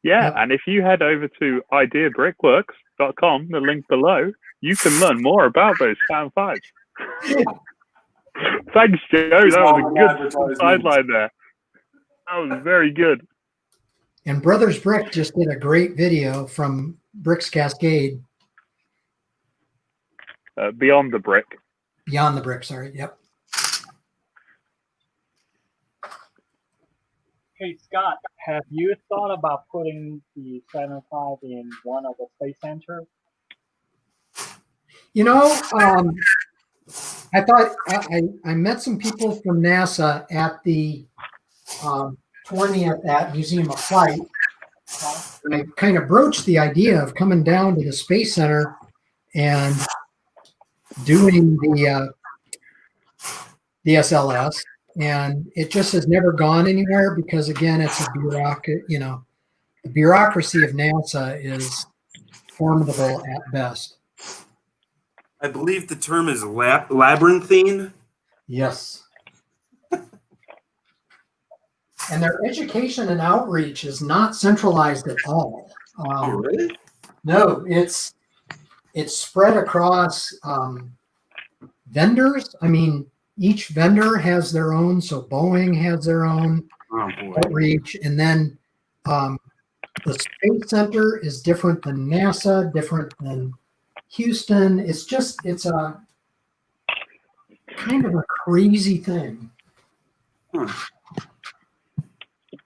Yeah, Yep. and if you head over to ideabrickworks.com, the link below, you can learn more about those Saturn V's. Thanks, Joe. That was a good sideline there. That was very good. And Brothers Brick just did a great video from Bricks Cascade. Beyond the Brick. Beyond the Brick, sorry. Yep. Hey, Scott, have you thought about putting the Saturn V in one of the space centers? You know, I thought I met some people from NASA at the 20th at Museum of Flight, I kind of broached the idea of coming down to the Space Center and doing the SLS, and it just has never gone anywhere because, again, it's a bureaucracy. The bureaucracy of NASA is formidable at best. I believe the term is labyrinthine. Yes. And their education and outreach is not centralized at all. Oh, really? No, it's spread across vendors. I mean, each vendor has their own. So Boeing has their own outreach, and then the Space Center is different than NASA, different than Houston. It's a kind of a crazy thing.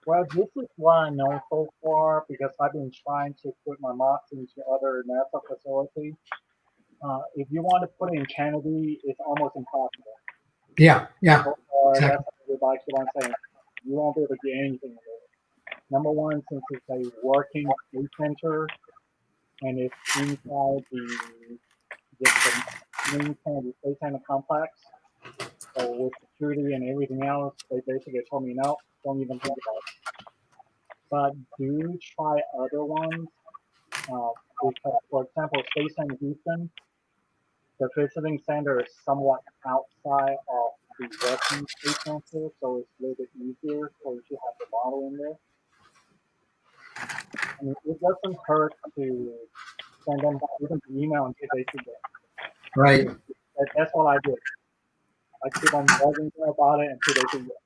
Well, this is what I know so far because I've been trying to put my mocks into other NASA facilities. If you want to put it in Kennedy, it's almost impossible. Yeah. So, Exactly. That's what I'm saying. You won't be able to get anything with it. Number one, since it's a working space center and it's inside the main Kennedy Space Center complex, so with security and everything else, they basically told me no, don't even think about it. But do try other ones. Because, for example, Space Center Houston, the visiting center is somewhat outside of the working space center, so it's a little bit easier for you to have the model in there. I mean, it doesn't hurt to send them even an email and see if they see it. Right. That's what I did. I keep on bugging them about it until they see it.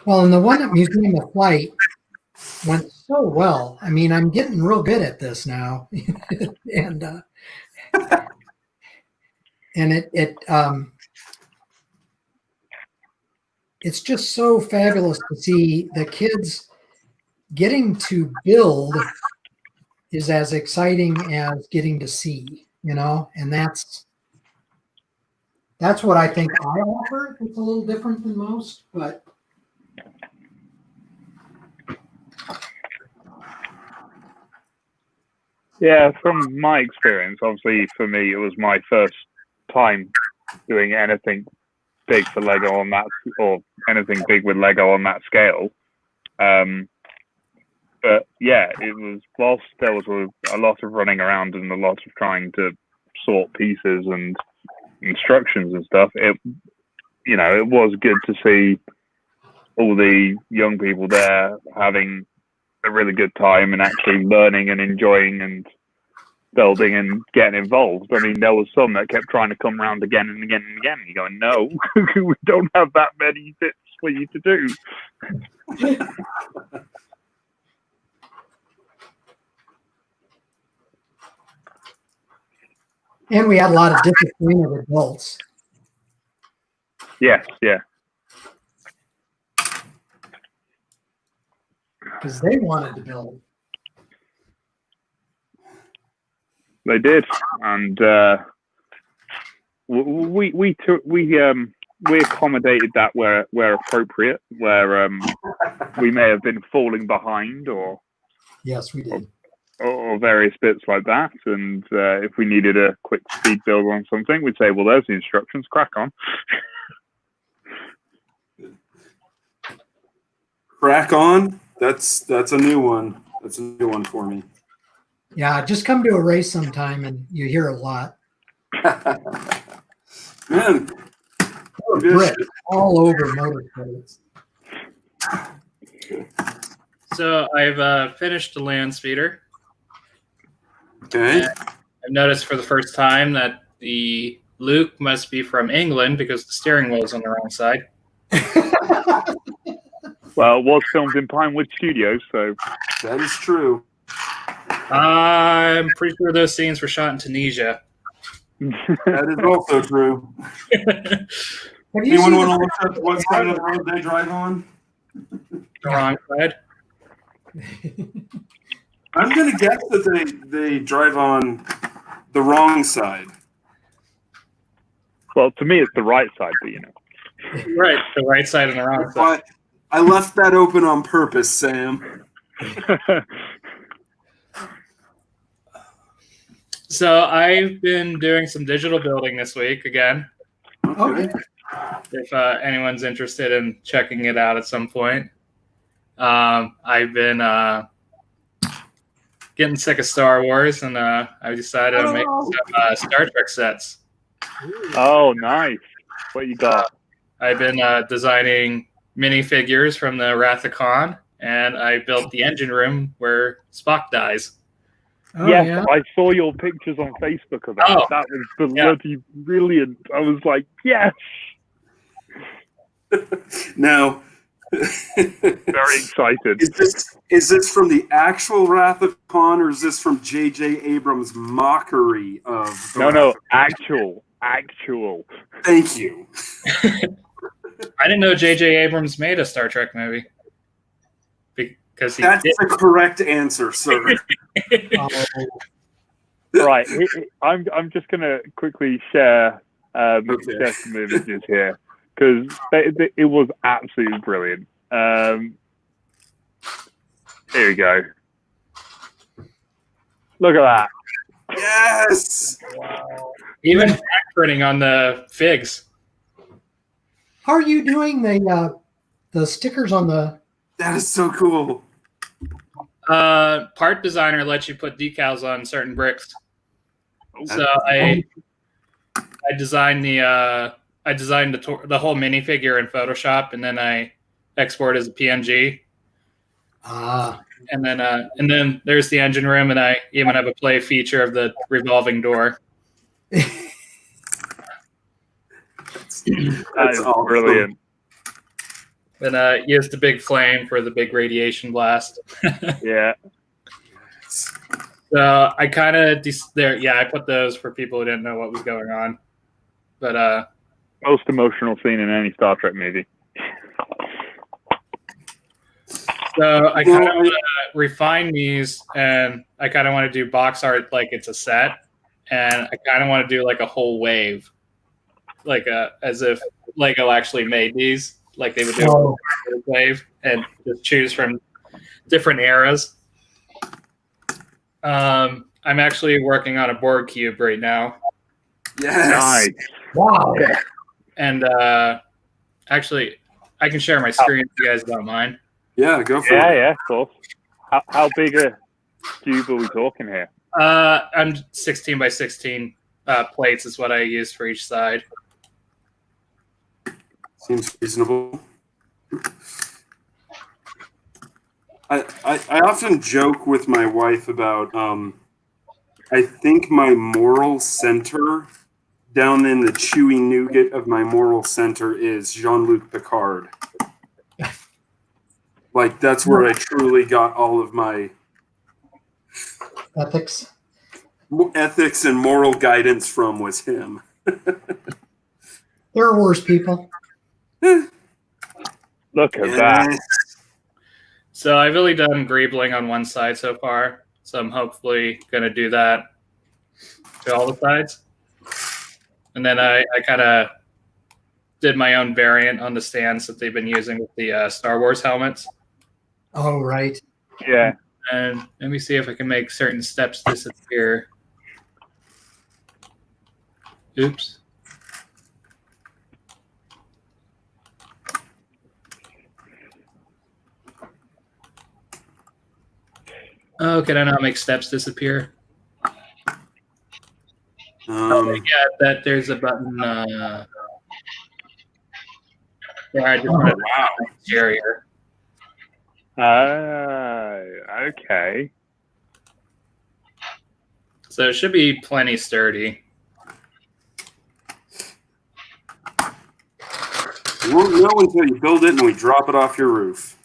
Well, and the one at Museum of Flight went so well. I mean, I'm getting real good at this now, and it's just so fabulous to see the kids getting to build is as exciting as getting to see, and that's what I think I offer. It's a little different than most, but Yeah, from my experience, obviously for me, it was my first time doing anything big for Lego on that, or anything big with Lego on that scale. But yeah, it was, whilst there was a lot of running around and a lot of trying to sort pieces and instructions and stuff, it was good to see all the young people there having a really good time and actually learning and enjoying and building and getting involved. I mean, there was some that kept trying to come around again and again and again. You're going, no, we don't have that many bits for you to do. and we had a lot of disappointed adults. Yes, yeah. Because they wanted to build. They did, and we accommodated that where appropriate, where we may have been falling behind, or yes, we did, or various bits like that. And if we needed a quick speed build on something, we'd say, "Well, there's the instructions. Crack on." Crack on. That's a new one. That's a new one for me. Yeah, just come to a race sometime and you hear a lot. Man, Brick all over motorsports. So I've finished the land speeder. Okay. And I've noticed for the first time that the Luke must be from England because the steering wheel is on the wrong side. Well, it was filmed in Pinewood Studios, so That is true. I'm pretty sure those scenes were shot in Tunisia. That is also true. Have you Anyone seen want to the- look up what side of the road they drive on? The wrong side. I'm going to guess that they drive on the wrong side. Well, to me, it's the right side, but you know. Right, the right side and the wrong side. I left that open on purpose, Sam. So I've been doing some digital building this week again. Okay. If anyone's interested in checking it out at some point. I've been getting sick of Star Wars, and I decided to make some Star Trek sets. Oh, nice. What you got? I've been designing minifigures from the Wrath of Khan, and I built the engine room where Spock dies. Oh, yes, yeah. I saw your pictures on Facebook of that. Oh, That was bloody brilliant. I was like, yes. Now, Very excited. Is this from the actual Wrath of Khan, or is this from J.J. Abrams' mockery of the No, Wrath no, of Khan? actual. Thank you. I didn't know J.J. Abrams made a Star Trek movie. Because That's the correct answer, sir. Right, I'm just gonna quickly share some images here because it was absolutely brilliant. Here we go. Look at that. Yes. Wow. Even back printing on the figs. How are you doing the stickers on the? That is so cool. Part designer lets you put decals on certain bricks. So I designed the whole minifigure in Photoshop, and then I export as a PNG. And then there's the engine room, and I even have a play feature of the revolving door. That's awesome. Brilliant. And used the big flame for the big radiation blast. Yeah. So I kind of I put those for people who didn't know what was going on. But most emotional scene in any Star Trek movie. So I kind of want to refine these, and I kind of want to do box art like it's a set, and I kind of want to do like a whole wave, like as if Lego actually made these, like they would do a wave, and just choose from different eras. I'm actually working on a board cube right now. Yes. Nice. Wow. And actually, I can share my screen if you guys don't mind. Yeah, go for it. Yeah, of course. How big a cube are we talking here? I'm 16 by 16 plates is what I used for each side. Seems reasonable. I often joke with my wife about I think my moral center down in the chewy nougat of my moral center is Jean-Luc Picard. Like that's where I truly got all of my Ethics and moral guidance from was him. There are worse people. Look at that. So I've really done greebling on one side so far. So I'm hopefully going to do that to all the sides. And then I kind of did my own variant on the stands that they've been using with the Star Wars helmets. Oh, right. Yeah. And let me see if I can make certain steps disappear. Oops. Oh, can I not make steps disappear? Yeah, that there's a button. There, I just want to exterior. Okay. So it should be plenty sturdy. You won't know until you build it and we drop it off your roof.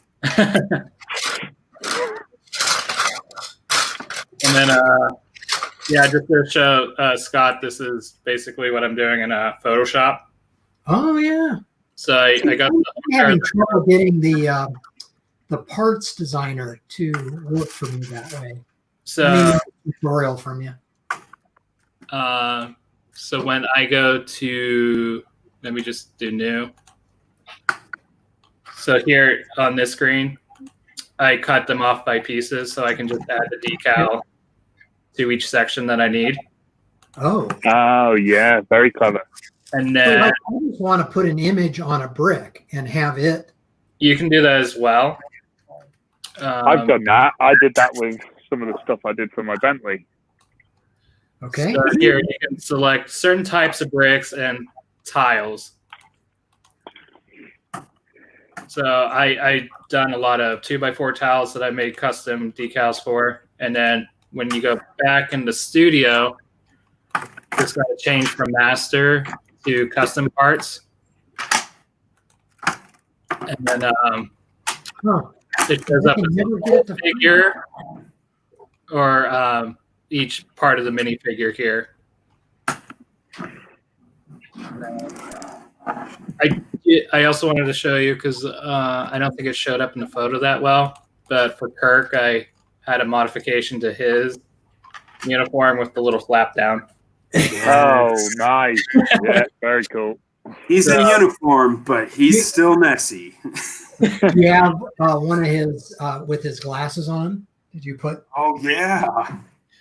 And then, just to show Scott, this is basically what I'm doing in Photoshop. Oh, yeah. So I got I'm having trouble getting the parts designer to work for me that way. So I need a tutorial from you. So when I go to, let me just do new. So here on this screen, I cut them off by pieces so I can just add the decal to each section that I need. Oh. Oh, yeah. Very clever. And So, then like, I just want to put an image on a brick and have it. you can do that as well. I've done that. I did that with some of the stuff I did for my Bentley. Okay. So here you can select certain types of bricks and tiles. So I done a lot of 2x4 tiles that I made custom decals for. And then when you go back in the studio, it's going to change from master to custom parts. And then it shows up as a figure or each part of the minifigure here. I also wanted to show you because I don't think it showed up in the photo that well, but for Kirk, I had a modification to his uniform with the little flap down. Oh, nice. Yeah, very cool. He's in uniform, but he's still messy. Do you have one of his with his glasses on? Did you put? Oh, yeah.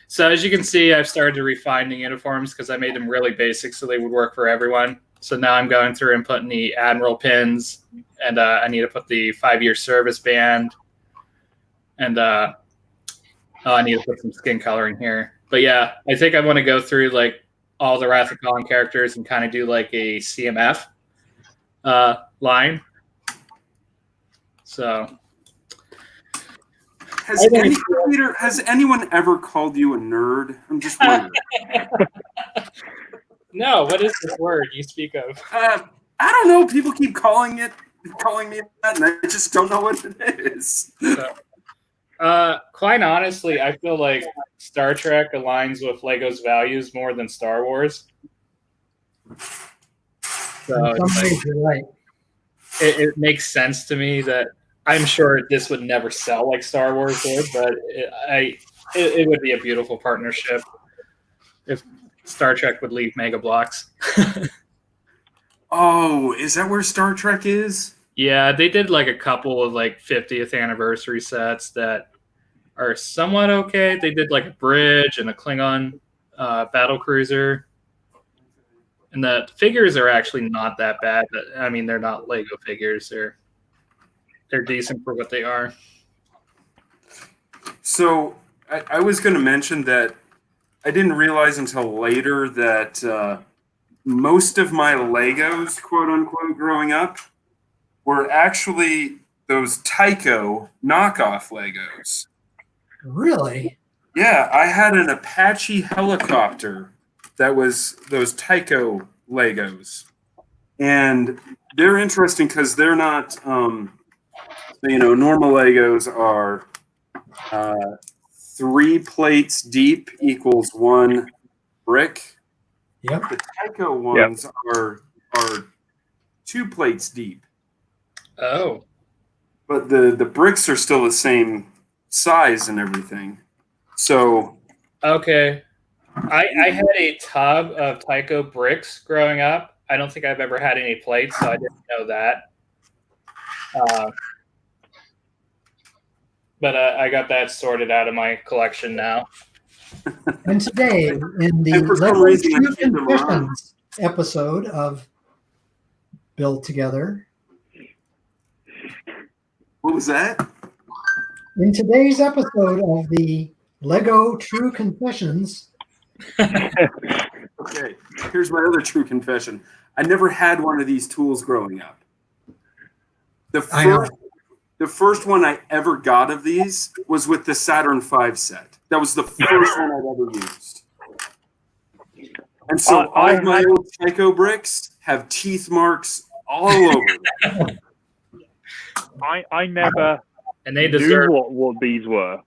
So as you can see, I've started to refine the uniforms because I made them really basic so they would work for everyone. So now I'm going through and putting the Admiral pins, and I need to put the 5-year service band, and I need to put some skin coloring here. But yeah, I think I want to go through like all the Wrath of Khan characters and kind of do like a CMF line. So has anyone ever called you a nerd? I'm just wondering. No, what is this word you speak of? I don't know. People keep calling me that, and I just don't know what it is. Quite honestly, I feel like Star Trek aligns with Lego's values more than Star Wars. So In some ways, you're right. it makes sense to me that I'm sure this would never sell like Star Wars would, but it would be a beautiful partnership if Star Trek would leave Mega Bloks. Oh, is that where Star Trek is? Yeah, they did like a couple of like 50th anniversary sets that are somewhat okay. They did like a bridge and a Klingon battle cruiser. And the figures are actually not that bad. But, I mean, they're not Lego figures. They're decent for what they are. So I was going to mention that I didn't realize until later that most of my Legos, quote unquote, growing up were actually those Tyco knockoff Legos. Really? Yeah, I had an Apache helicopter that was those Tyco Legos. And they're interesting because they're not, normal Legos are 3 plates deep equals 1 brick. Yep. The Tyco ones are 2 plates deep. Oh. But the bricks are still the same size and everything. So Okay. I had a tub of Tyco bricks growing up. I don't think I've ever had any plates, so I didn't know that. But I got that sorted out of my collection now. And today, in the And for some Lego reason, I True keep them around. Confessions episode of Build Together, what was that? in today's episode of the Lego True Confessions, Okay, here's my other true confession. I never had one of these tools growing up. The first one I ever got of these was with the Saturn V set. That was the first one I'd ever used. And so all of my old Tyco bricks have teeth marks all over them. I never And they knew deserve what these were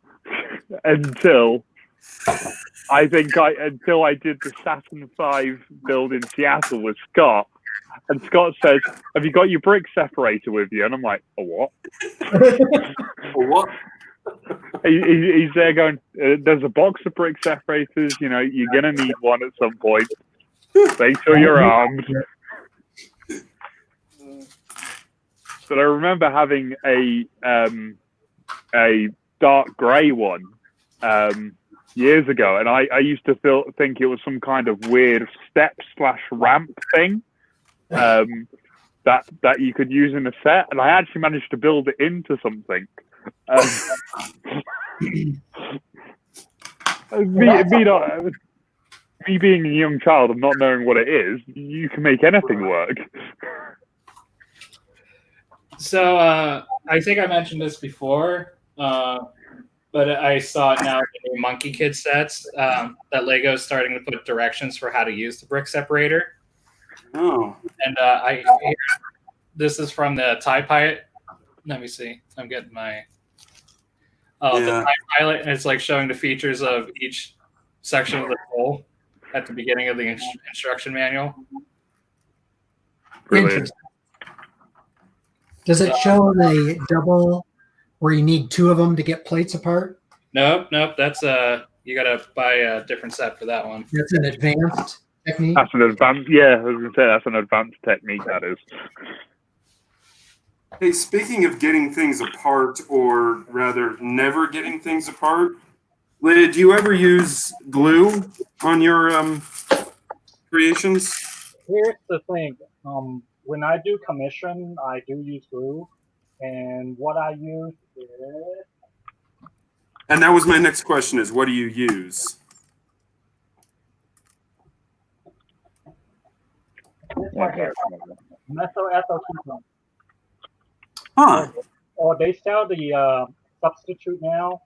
until I did the Saturn V build in Seattle with Scott. And Scott says, "Have you got your brick separator with you?" And I'm like, "A what?" A what? He's there going, "There's a box of brick separators. You're gonna need one at some point." Make sure you're armed. But I remember having a dark grey one years ago, and I used to think it was some kind of weird step/ramp thing that you could use in a set, and I actually managed to build it into something. Me being a young child and not knowing what it is, you can make anything work. So I think I mentioned this before, but I saw it now in the new Monkey Kid sets that Lego is starting to put directions for how to use the brick separator. Oh. And this is from the TIE Pilot. Let me see. I'm getting my... the TIE Pilot, and it's like showing the features of each section of the hole at the beginning of the instruction manual. Interesting. Does it show the double where you need two of them to get plates apart? Nope. That's you got to buy a different set for that one. That's an advanced technique. That's an advanced. Yeah, I was gonna say that's an advanced technique. That is. Hey, speaking of getting things apart, or rather, never getting things apart, Leah, do you ever use glue on your creations? Here's the thing. When I do commission, I do use glue, and what I use is. And that was my next question: is what do you use? This right here, methyl ethyl ketone. Huh? Or they sell the substitute now.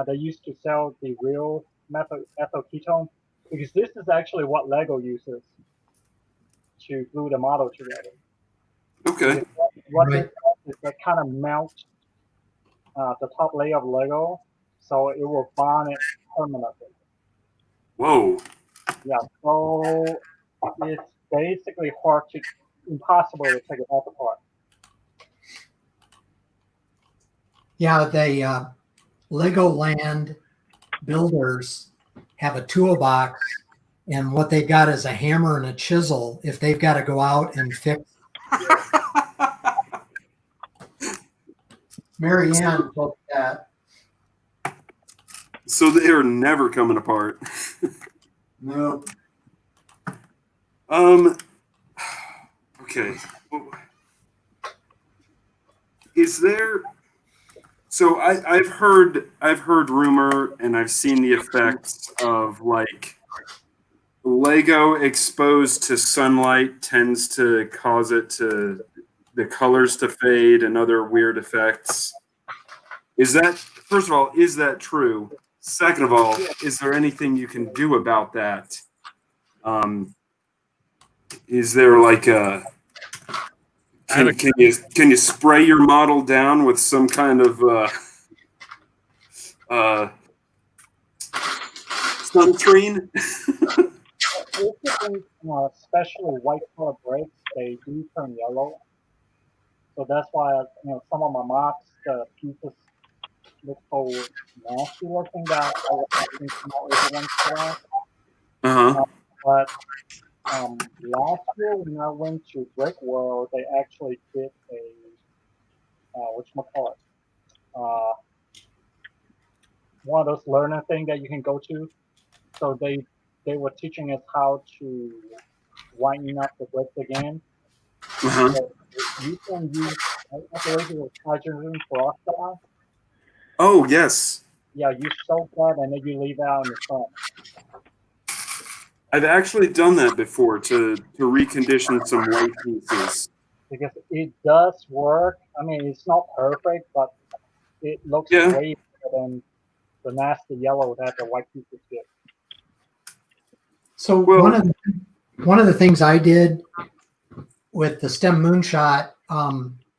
They used to sell the real methyl ethyl ketone, because this is actually what Lego uses to glue the model together. Okay. What it does is they kind of melt the top layer of Lego, so it will bond it permanently. Whoa. Yeah, so it's basically impossible to take it off apart. Yeah, they Legoland builders have a toolbox, and what they've got is a hammer and a chisel if they've got to go out and fix. Mary Ann told that. So they are never coming apart. No. Okay. Is there? So I've heard rumor, and I've seen the effects of like Lego exposed to sunlight tends to cause the colors to fade and other weird effects. Is that, first of all, is that true? Second of all, is there anything you can do about that? Is there like a can you spray your model down with some kind of sunscreen? Especially white color bricks, they do turn yellow. So that's why some of my mocks, the pieces look so nasty looking that I was having some out every once in a while. But last year when I went to Brick World, they actually did a one of those learner thing that you can go to. So they were teaching us how to whiten up the bricks again. So you can use, I believe it was hydrogen peroxide. Oh yes. Yeah, you soak that and then you leave it out in the sun. I've actually done that before to recondition some white pieces. Because it does work. I mean, it's not perfect, but it looks way better than the nasty yellow that the white pieces get. So one of the things I did with the STEM Moonshot,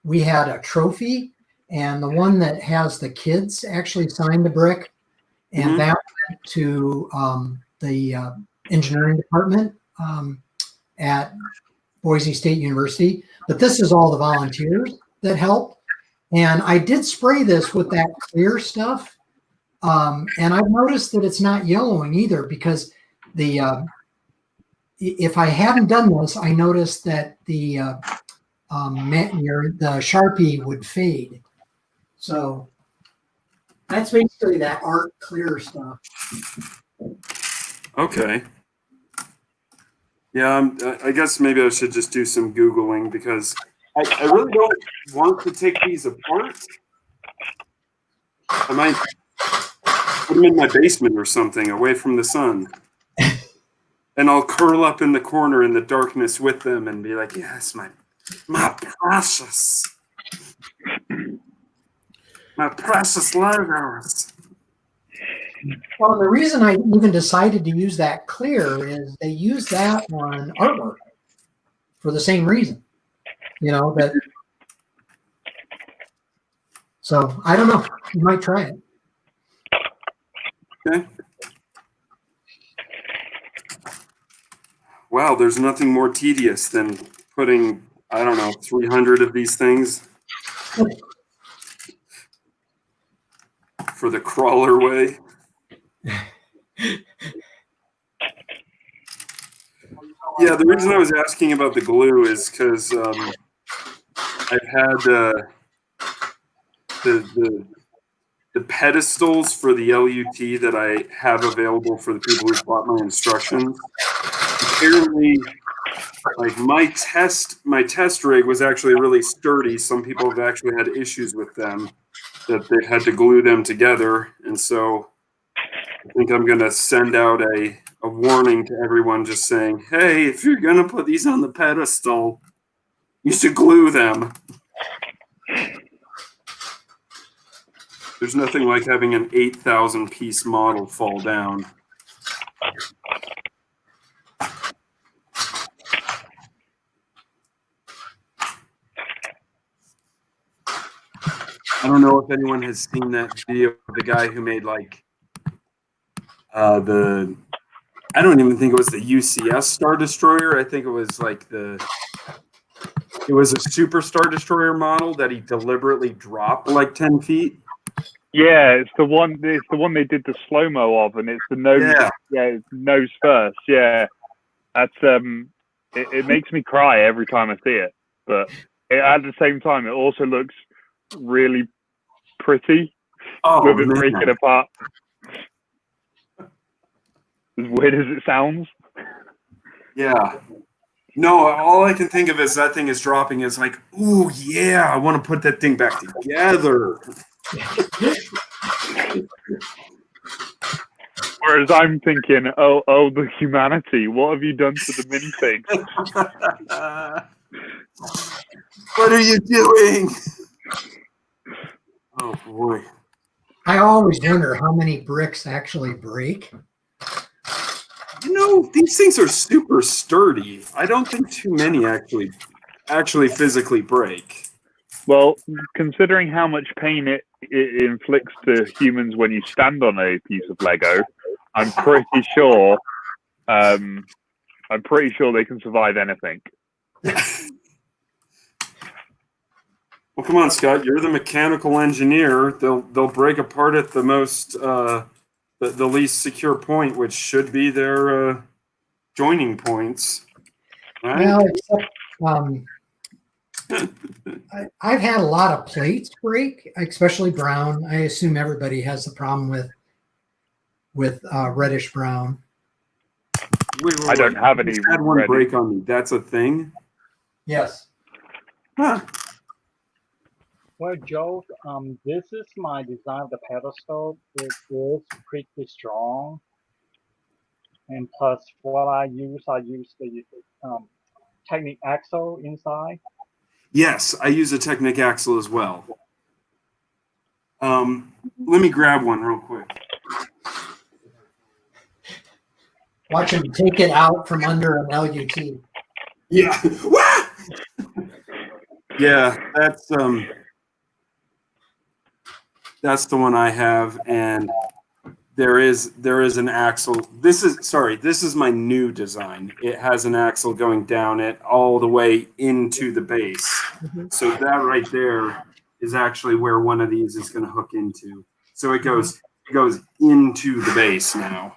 we had a trophy, and the one that has the kids actually signed the brick, and that went to the engineering department at Boise State University. But this is all the volunteers that helped. And I did spray this with that clear stuff. And I've noticed that it's not yellowing either, because if I hadn't done this, I noticed that the Sharpie would fade. So that's basically that art clear stuff. Okay. Yeah, I guess maybe I should just do some Googling because I really don't want to take these apart. I might put them in my basement or something away from the sun. And I'll curl up in the corner in the darkness with them and be like, yes, my precious. My precious Legos. Well, the reason I even decided to use that clear is they use that on artwork for the same reason. You know, that. So I don't know. You might try it. Okay. Wow, there's nothing more tedious than putting, I don't know, 300 of these things for the crawler way. Yeah, the reason I was asking about the glue is because I've had the pedestals for the LUT that I have available for the people who bought my instructions. Apparently, like my test rig was actually really sturdy. Some people have actually had issues with them that they had to glue them together, and so I think I'm going to send out a warning to everyone, just saying, "Hey, if you're going to put these on the pedestal, you should glue them." There's nothing like having an 8,000 piece model fall down. I don't know if anyone has seen that video of the guy who made like I don't even think it was the UCS Star Destroyer. I think it was like it was a Super Star Destroyer model that he deliberately dropped like 10 feet. Yeah, it's the one they did the slow-mo of, and it's the nose. Yeah, it's nose first. Yeah, that's it makes me cry every time I see it. But at the same time, it also looks really pretty with it breaking apart. As weird as it sounds. Yeah. No, all I can think of is that thing is dropping is like, ooh, yeah, I want to put that thing back together. Whereas I'm thinking, oh, the humanity. What have you done to the minifigs? What are you doing? Oh boy. I always wonder how many bricks actually break. You know, these things are super sturdy. I don't think too many actually physically break. Well, considering how much pain it inflicts to humans when you stand on a piece of Lego, I'm pretty sure they can survive anything. Well, come on, Scott. You're the mechanical engineer. They'll break apart at the most the least secure point, which should be their joining points. Right? Well, except I've had a lot of plates break, especially brown. I assume everybody has the problem with reddish brown. Wait, I don't have any. I had one break on me. That's a thing? Yes. Huh. Well, Joe, this is my design of the pedestal. It is pretty strong. And plus, what I use the Technic axle inside. Yes, I use a Technic axle as well. Let me grab one real quick. Watch him take it out from under an LUT. Yeah. Yeah, that's the one I have, and there is an axle. This is my new design. It has an axle going down it all the way into the base. Mm-hmm. So that right there is actually where one of these is going to hook into. So it goes into the base now.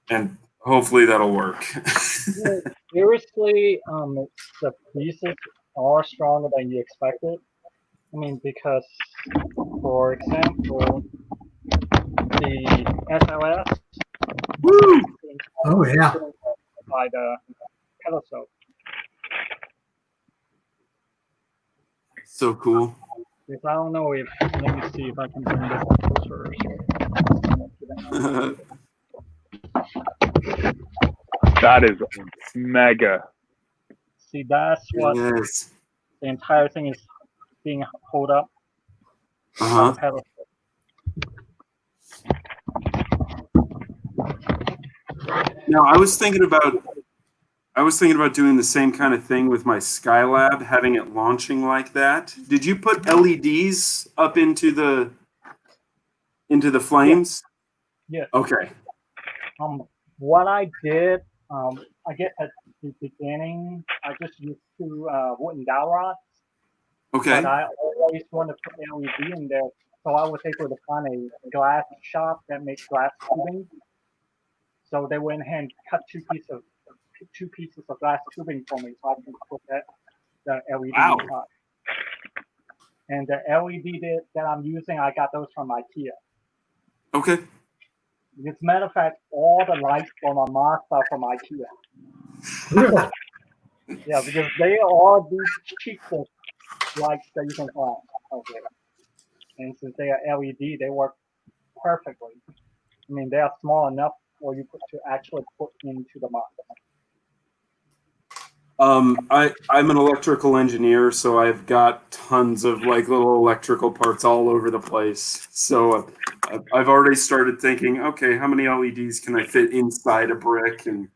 And hopefully that'll work. Seriously, the pieces are stronger than you expected. I mean, because, for example, the SLS Woo! Oh yeah. by the pedestal. So cool. Because I don't know if, let me see if I can bring this closer. That is mega. See, that's what Yes. the entire thing is being held up by Uh-huh. the pedestal. Now I was thinking about doing the same kind of thing with my Skylab, having it launching like that. Did you put LEDs up into the flames? Yeah. Okay. What I did, I guess at the beginning, I just used two wooden dowel rods, Okay. but I always want to put LED in there, so I was able to find a glass shop that makes glass tubing. So they went ahead and cut two pieces of glass tubing for me, so I can put the LED Wow. inside. And the LED that I'm using, I got those from IKEA. Okay. As a matter of fact, all the lights for my mask are from IKEA. Really? Yeah, because they are the cheapest lights that you can find out there. And since they are LED, they work perfectly. I mean, they are small enough for you to actually put into the mask. I'm an electrical engineer, so I've got tons of like little electrical parts all over the place. So I've already started thinking, okay, how many LEDs can I fit inside a brick and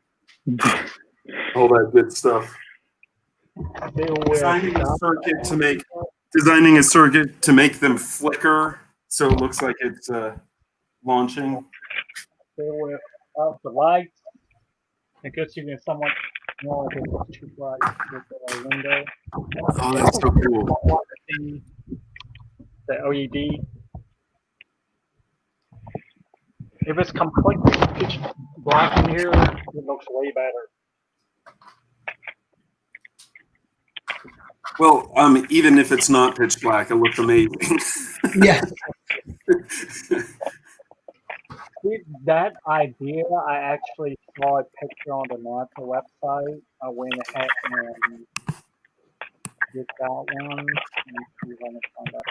all that good stuff. They will Designing a circuit to make them flicker, so it looks like it's launching. out the lights. It gives you somewhat more of a too bright with the window. Oh, that's so cool. The LED. If it's completely pitch black in here, it looks way better. Well, even if it's not pitch black, it looks amazing. Yeah. With that idea, I actually saw a picture on the NASA website. I went ahead and did that one. Let me see if I can find that.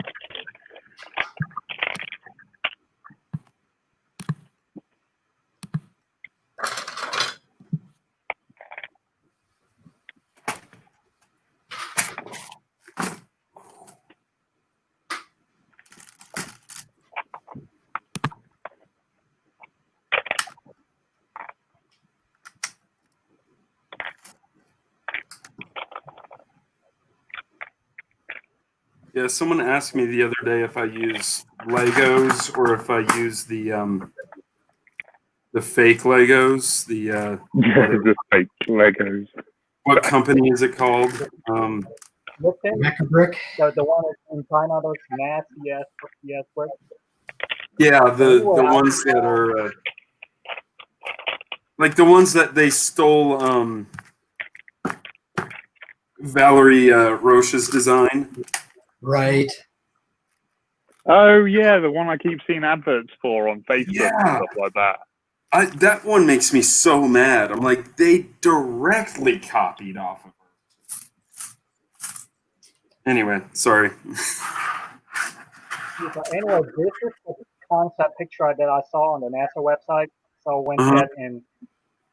Yeah, someone asked me the other day if I use Legos or if I use the fake Legos. The fake Legos. What company is it called? Listen, Mecha brick. the one that's in China, those nasty ass bricks. Yeah, the ones that are like the ones that they stole Valerie Roche's design. Right. Oh yeah, the one I keep seeing adverts for on Facebook Yeah. and stuff like that. That one makes me so mad. I'm like, they directly copied off of her. Anyway, sorry. So anyway, this is the concept picture that I saw on the NASA website. So I went ahead and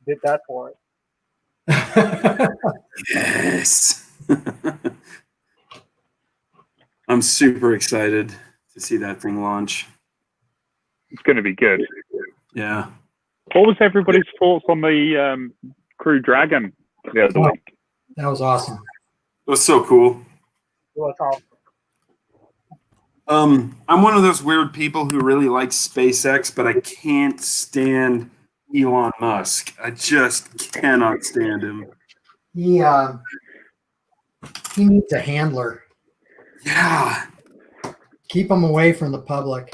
did that for it. Yes. I'm super excited to see that thing launch. It's going to be good. Yeah. What was everybody's thoughts on the Crew Dragon the other week? That was awesome. It was so cool. It was awesome. I'm one of those weird people who really likes SpaceX, but I can't stand Elon Musk. I just cannot stand him. He needs a handler. Yeah. Keep him away from the public.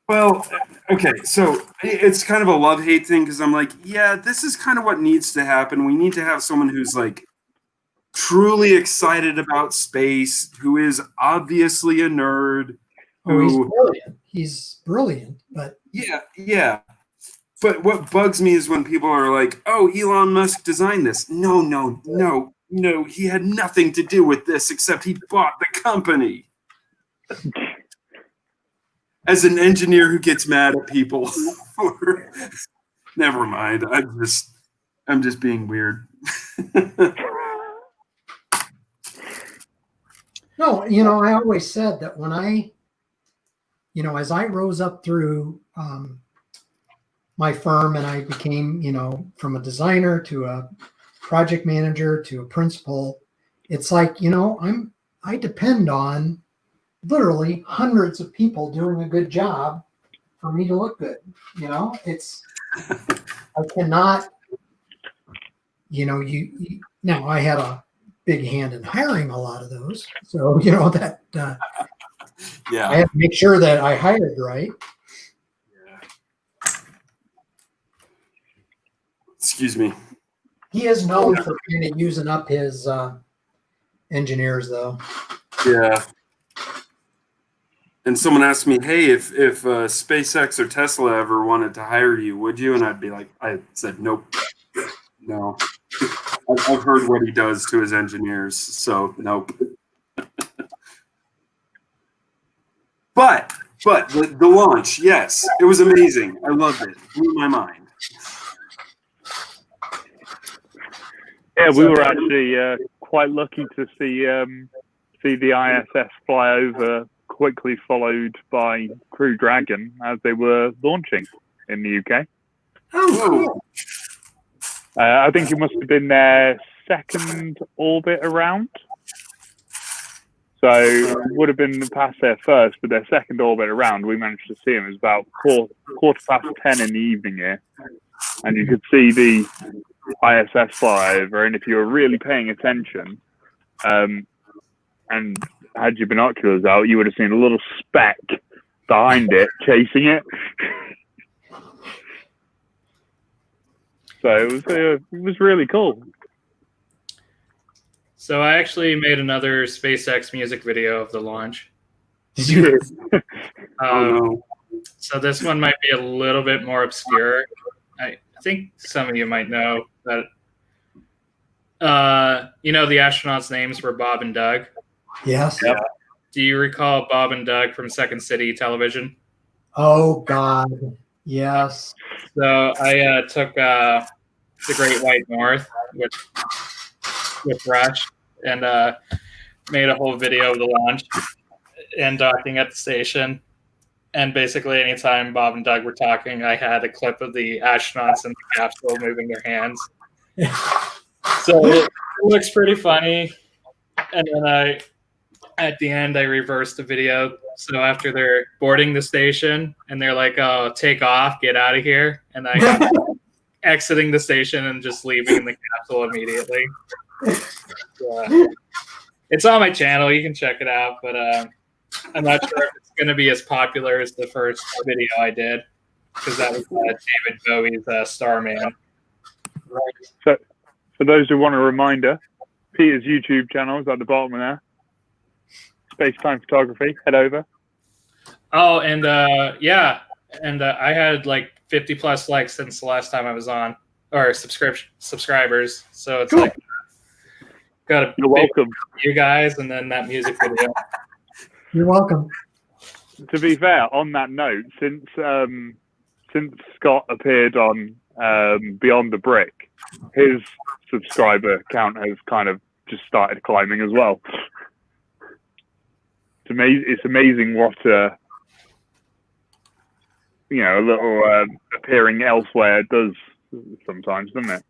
Well, okay, so it's kind of a love-hate thing because I'm like, yeah, this is kind of what needs to happen. We need to have someone who's like truly excited about space, who is obviously a nerd. Oh, he's Who, brilliant. He's brilliant, but yeah. But what bugs me is when people are like, "Oh, Elon Musk designed this." No. He had nothing to do with this except he bought the company. As an engineer who gets mad at people, never mind. I'm just being weird. no, I always said that when as I rose up through my firm and I became, from a designer to a project manager to a principal, it's like, I depend on literally hundreds of people doing a good job for me to look good. I cannot, now I had a big hand in hiring a lot of those. So, that Yeah. I have to make sure that I hired right. Excuse me. He is known for kind of using up his engineers, though. Yeah. And someone asked me, "Hey, if SpaceX or Tesla ever wanted to hire you, would you?" And I'd be like, I said, "Nope, no. I've heard what he does to his engineers, so nope." But the launch, yes, it was amazing. I loved it. Blew my mind. Yeah, we were actually quite lucky to see the ISS fly over, quickly followed by Crew Dragon as they were launching in the UK. Oh, cool. I think it must have been their second orbit around. So it would have been past their first, but their second orbit around, we managed to see them. It was about quarter past 10 in the evening here. And you could see the ISS fly over. And if you were really paying attention and had your binoculars out, you would have seen a little speck behind it chasing it. So it was really cool. So I actually made another SpaceX music video of the launch. Did you? Oh no. So this one might be a little bit more obscure. I think some of you might know that. The astronauts' names were Bob and Doug. Yes. Yep. Do you recall Bob and Doug from Second City Television? Oh God. Yes. So I took the Great White North with Rush and made a whole video of the launch and docking at the station. And basically, anytime Bob and Doug were talking, I had a clip of the astronauts in the capsule moving their hands. So it looks pretty funny. And then at the end, I reversed the video. So after they're boarding the station and they're like, "Oh, take off, get out of here," and I got exiting the station and just leaving the capsule immediately. It's on my channel. You can check it out, but I'm not sure if it's going to be as popular as the first video I did, because that was David Bowie's Starman. Right. So for those who want a reminder, Peter's YouTube channel is at the bottom of there. Space-Time Photography. Head over. Oh, and I had like 50 plus likes since the last time I was on, or subscribers. So it's cool. Like got a You're welcome. You guys, and then that music video. You're welcome. To be fair, on that note, since Scott appeared on Beyond the Brick, his subscriber count has kind of just started climbing as well. It's amazing what a little appearing elsewhere does sometimes, doesn't it?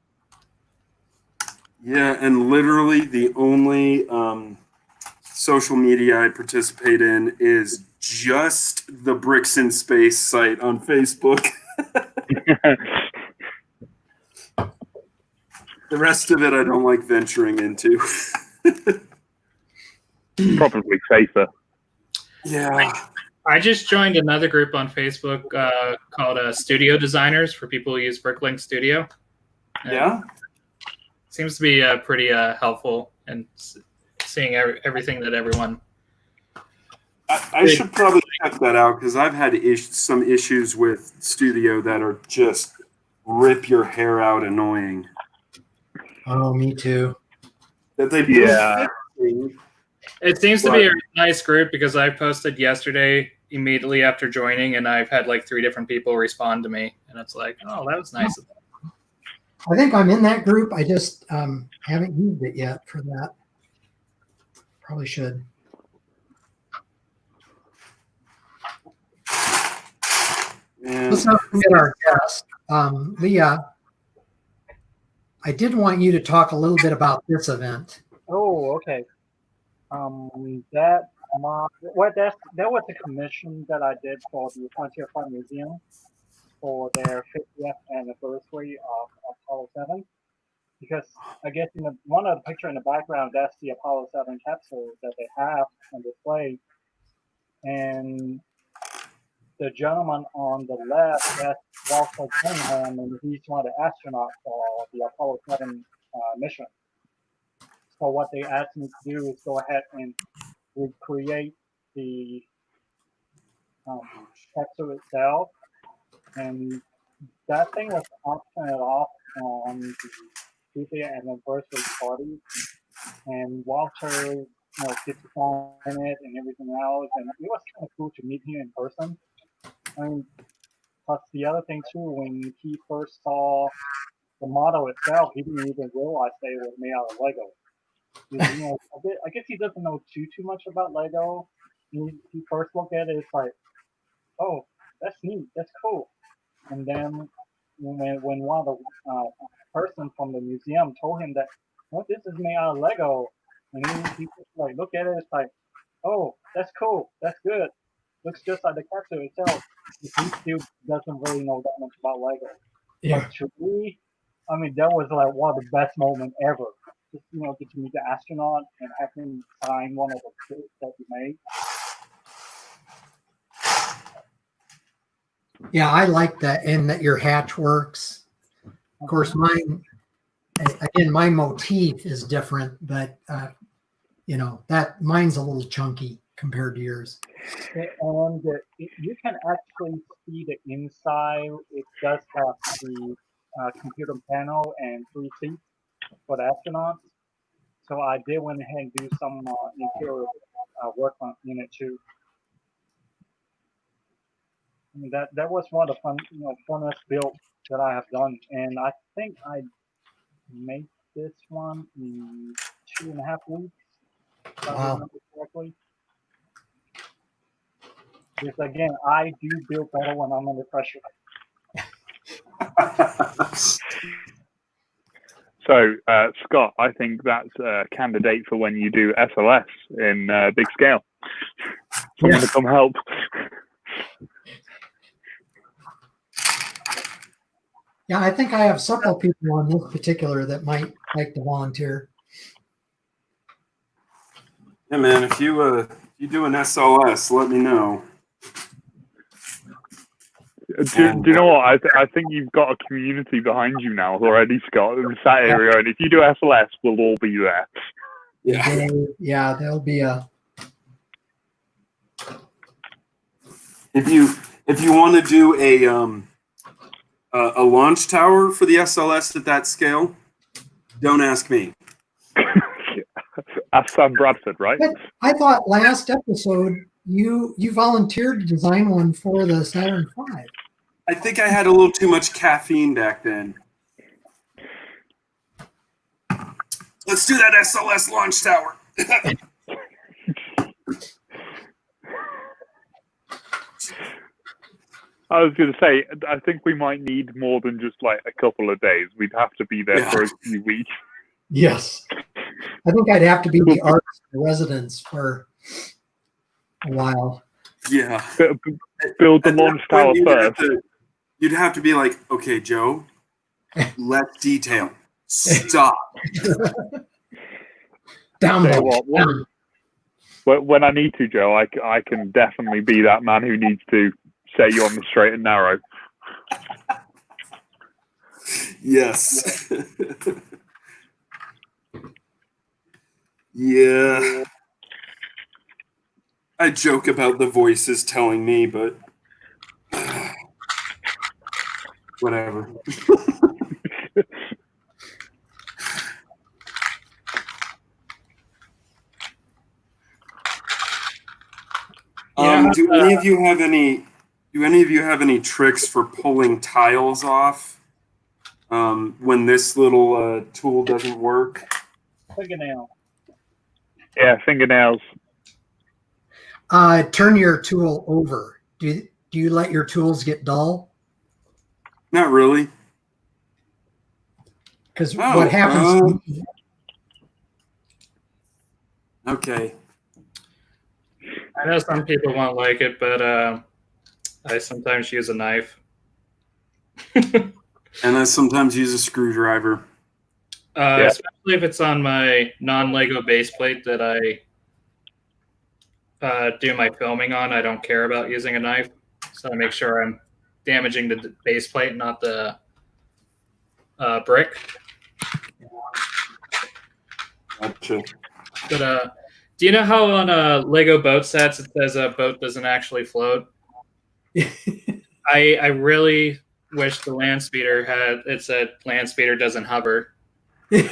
Yeah, and literally the only social media I participate in is just the Bricks in Space site on Facebook. The rest of it I don't like venturing into. Probably safer. Yeah. I just joined another group on Facebook called Studio Designers for people who use Bricklink Studio. And Yeah. seems to be pretty helpful and seeing everything that everyone. I should probably check that out because I've had some issues with Studio that are just rip your hair out annoying. Oh, me too. That they Yeah. It seems to be a nice group because I posted yesterday immediately after joining, and I've had like 3 different people respond to me, and it's like, oh, that was nice of them. I think I'm in that group. I just haven't used it yet for that. Probably should. Let's not forget our guest. Leah, I did want you to talk a little bit about this event. Oh, okay. That was a commission that I did for the Frontier Fund Museum for their 50th anniversary of Apollo 7. Because I guess one of the picture in the background, that's the Apollo 7 capsule that they have on display. And the gentleman on the left, that's Walter Cunningham, and he's one of the astronauts for the Apollo 7 mission. So what they asked me to do is go ahead and recreate the capsule itself. And that thing was auctioned off on the 50th anniversary party. And Walter, gets to sign it and everything else. And it was kind of cool to meet him in person. I mean, plus the other thing too, when he first saw the model itself, he didn't even realize that it was made out of Lego. Because, I guess he doesn't know too much about Lego. He first looked at it, it's like, oh, that's neat, that's cool. And then when one of the person from the museum told him that, this is made out of Lego, and he just like look at it, it's like, oh, that's cool, that's good. Looks just like the capsule itself. He still doesn't really know that much about Lego. Yeah. But to me, I mean, that was like one of the best moments ever. Just get to meet the astronaut and have him sign one of the kits that he made. Yeah, I like that, and that your hatch works. Of course, mine, again, my motif is different, but that mine's a little chunky compared to yours. And you can actually see the inside. It does have the computer panel and 3 seats for the astronauts. So I did went ahead and do some interior work in it too. I mean, that was one of the funnest builds that I have done, and I think I made this one in 2.5 weeks, if I remember correctly. Because again, I do build better when I'm under pressure. So, Scott, I think that's a candidate for when you do SLS in big scale. Someone to come help. Yeah, I think I have several people on this particular that might like to volunteer. Yeah, man, if you do an SLS, let me know. Do you know what? I think you've got a community behind you now already, Scott. In that area, and if you do SLS, we'll all be there. Yeah, there'll be a. If you want to do a launch tower for the SLS at that scale, don't ask me. Ask Sam Bradford, right? But I thought last episode you volunteered to design one for the Saturn V. I think I had a little too much caffeine back then. Let's do that SLS launch tower. I was going to say, I think we might need more than just like a couple of days. We'd have to be there for a few weeks. Yes. I think I'd have to be the artist in residence for a while. Yeah. Build the launch tower first. You'd have to be like, okay, Joe, let's detail. Stop. Down Say low. what? when I need to, Joe, I can definitely be that man who needs to set you on the straight and narrow. Yes. Yeah. I joke about the voices telling me, but whatever. Do any of you have any? Do any of you have any tricks for pulling tiles off when this little tool doesn't work? Fingernail. Yeah, fingernails. Turn your tool over. Do you let your tools get dull? Not really. Because what happens? Okay. I know some people won't like it, but I sometimes use a knife. And I sometimes use a screwdriver. Especially if it's on my non-Lego base plate that I do my filming on. I don't care about using a knife, so I make sure I'm damaging the base plate, not the brick. Gotcha. But do you know how on Lego boat sets it says a boat doesn't actually float? I really wish the land speeder had it said land speeder doesn't hover. I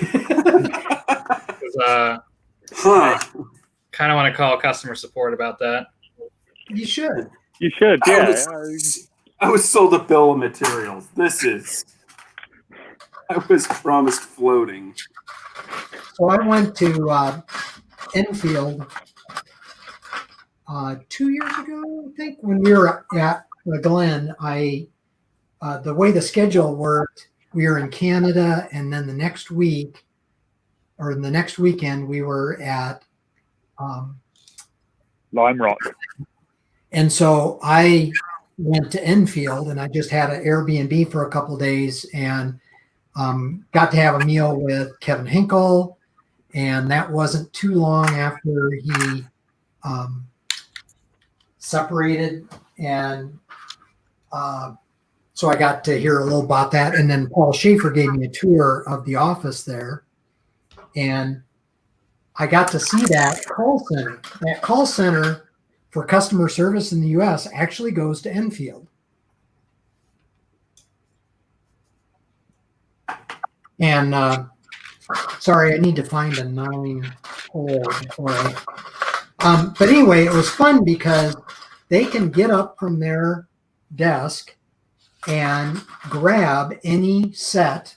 kind of want to call customer support about that. You should. You should, yeah. I was sold a bill of materials. I was promised floating. So I went to Enfield 2 years ago, I think, when we were at the Glen. The way the schedule worked, we were in Canada, and then the next week, or the next weekend, we were at Lime Rock. And so I went to Enfield, and I just had an Airbnb for a couple of days, and got to have a meal with Kevin Hinkle. And that wasn't too long after he separated. And so I got to hear a little about that. And then Paul Schaefer gave me a tour of the office there. And I got to see that call center. That call center for customer service in the U.S. actually goes to Enfield. And sorry, I need to find a 9 hole before but anyway, it was fun because they can get up from their desk and grab any set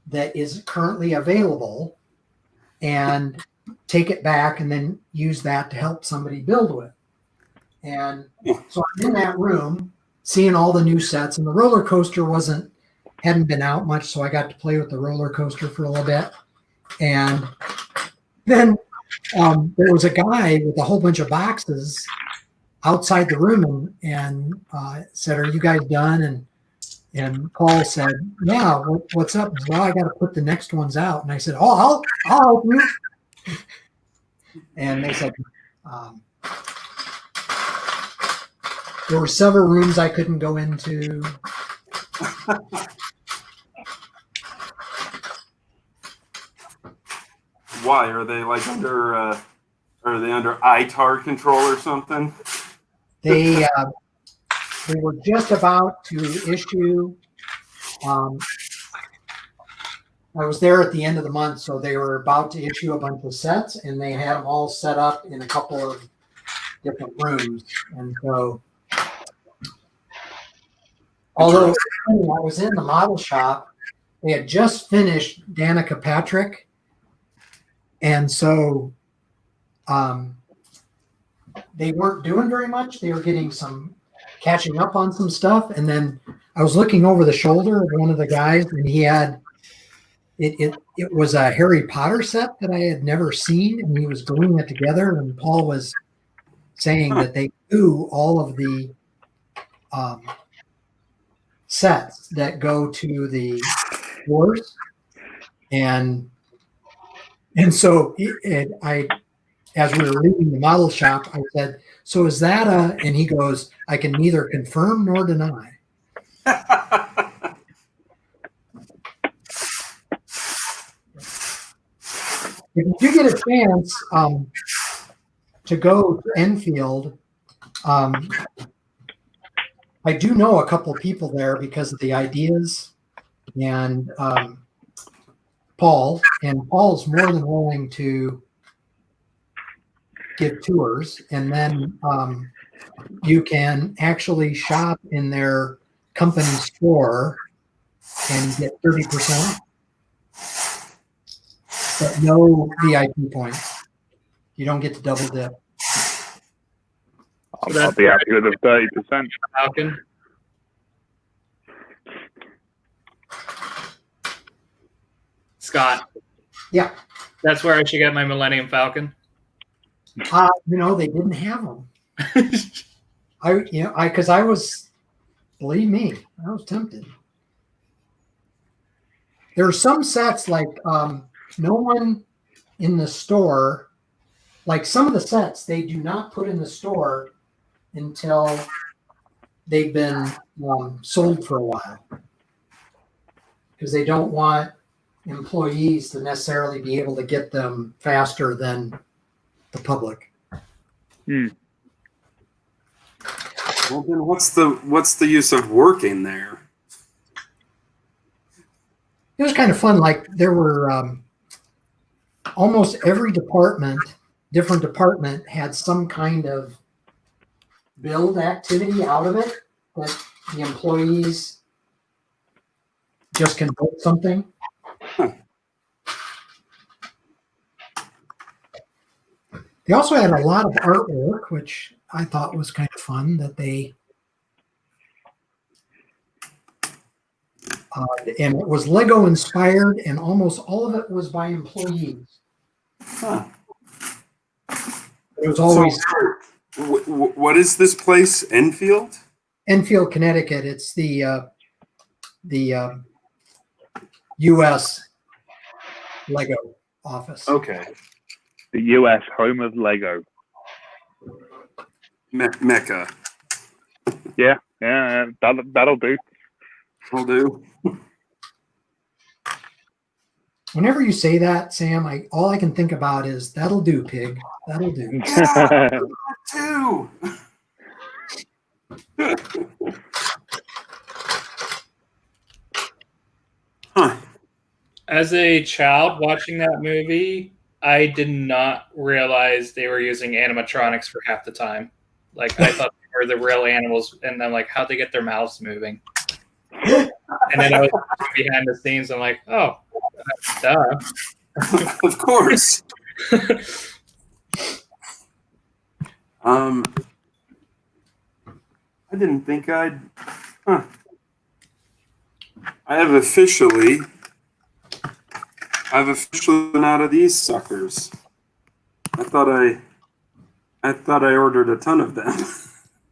that is currently available and take it back and then use that to help somebody build with. And so I'm in that room seeing all the new sets, and the roller coaster hadn't been out much, so I got to play with the roller coaster for a little bit. And then there was a guy with a whole bunch of boxes outside the room and said, "Are you guys done?" And Paul said, "Yeah, what's up?" Said, "Well, I got to put the next ones out." And I said, "Oh, I'll help you." And they said, there were several rooms I couldn't go into. Why are they like under? Are they under ITAR control or something? They were just about to issue. I was there at the end of the month, so they were about to issue a bunch of sets, and they had them all set up in a couple of different rooms. And so, although I was in the model shop, they had just finished Danica Patrick, and so they weren't doing very much. They were getting some catching up on some stuff, and then I was looking over the shoulder of one of the guys, and he had it was a Harry Potter set that I had never seen, and he was gluing it together. And Paul was saying that they do all of the sets that go to the doors, and so I as we were leaving the model shop, I said, "So is that a?" And he goes, "I can neither confirm nor deny." If you do get a chance to go to Enfield, I do know a couple people there because of the ideas, and Paul. And Paul's more than willing to give tours, and then you can actually shop in their company store and get 30% off, but no VIP points. You don't get to double dip. I'll be happy with the 30%. Falcon. Scott. Yeah. That's where I should get my Millennium Falcon. They didn't have them. Because I was, believe me, I was tempted. There are some sets like no one in the store, like some of the sets they do not put in the store until they've been sold for a while, because they don't want employees to necessarily be able to get them faster than the public. Well, then what's the use of working there? It was kind of fun. Like there were almost every different department had some kind of build activity out of it that the employees just can build something. Huh. They also had a lot of artwork, which I thought was kind of fun, that they and it was Lego inspired, and almost all of it was by employees. Huh. It was always what is this place? Enfield? Enfield, Connecticut. It's the U.S. Lego office. Okay. The U.S. home of Lego. Mecca. Yeah, that'll do. Will do. Whenever you say that, Sam, all I can think about is "That'll do, pig. That'll do." Yeah, too. Huh. As a child watching that movie, I did not realize they were using animatronics for half the time. Like I thought they were the real animals, and then like how'd they get their mouths moving? And then I was behind the scenes. I'm like, oh, duh. Of course. I didn't think I'd. Huh. I've officially been out of these suckers. I thought I ordered a ton of them.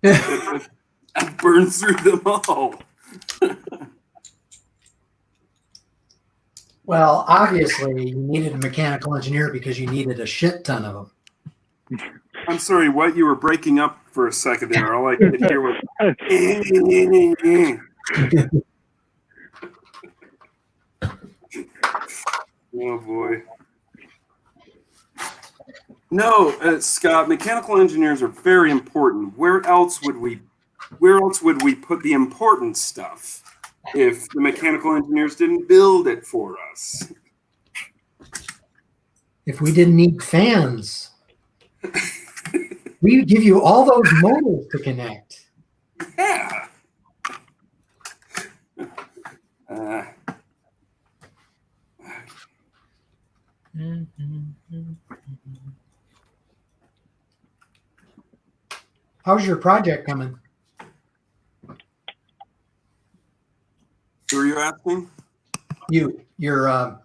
I burned through them all. Well, obviously, you needed a mechanical engineer because you needed a shit ton of them. I'm sorry, what? You were breaking up for a second there. All I could hear was. Oh boy. No, Scott. Mechanical engineers are very important. Where else would we put the important stuff if the mechanical engineers didn't build it for us? If we didn't need fans, we'd give you all those motors to connect. Yeah. How's your project coming? Who are you asking? You're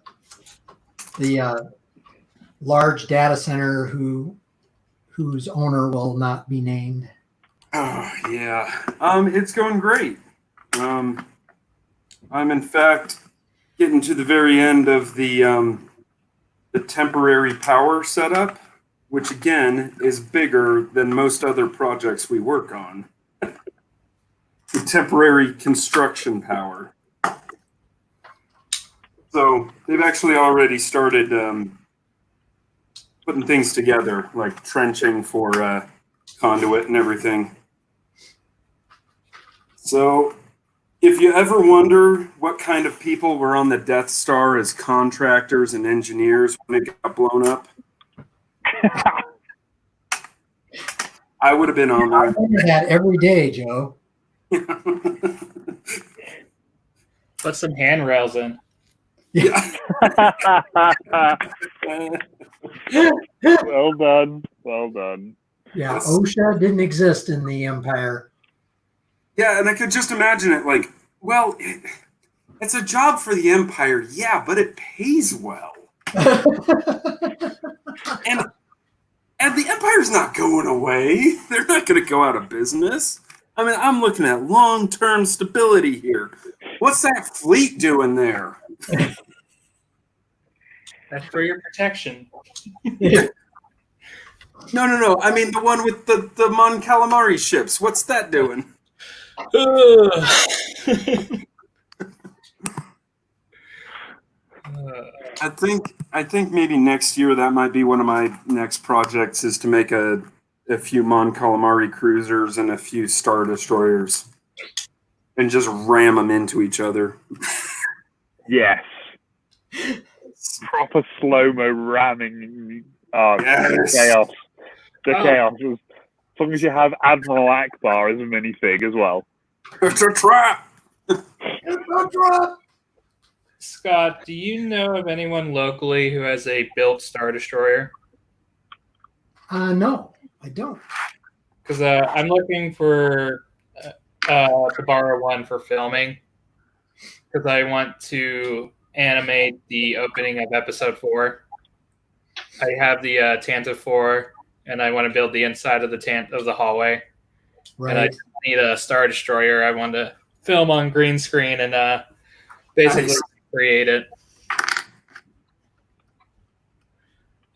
the large data center whose owner will not be named. Oh yeah, it's going great. I'm in fact getting to the very end of the temporary power setup, which again is bigger than most other projects we work on. The temporary construction power. So they've actually already started putting things together, like trenching for conduit and everything. So if you ever wonder what kind of people were on the Death Star as contractors and engineers when it got blown up, I would have been on I there. wonder that every day, Joe. Put some handrails in. Yeah. Well done. Well done. Yeah, Yes. OSHA didn't exist in the Empire. Yeah, and I could just imagine it like, well, it's a job for the Empire, yeah, but it pays well. And the Empire's not going away. They're not going to go out of business. I mean, I'm looking at long-term stability here. What's that fleet doing there? That's for your protection. No. I mean, the one with the Mon Calamari ships. What's that doing? I think maybe next year that might be one of my next projects is to make a few Mon Calamari cruisers and a few Star Destroyers and just ram them into each other. Yes. Proper slow-mo ramming. Oh, Yes. chaos. The Oh. chaos. As long as you have Admiral Akbar as a minifig as well. It's a trap. Scott, do you know of anyone locally who has a built Star Destroyer? No, I don't. Because I'm looking for to borrow one for filming. Because I want to animate the opening of episode 4. I have the Tanta 4, and I want to build the inside of the hallway. And I Right. need a Star Destroyer. I want to film on green screen and basically Nice. create it.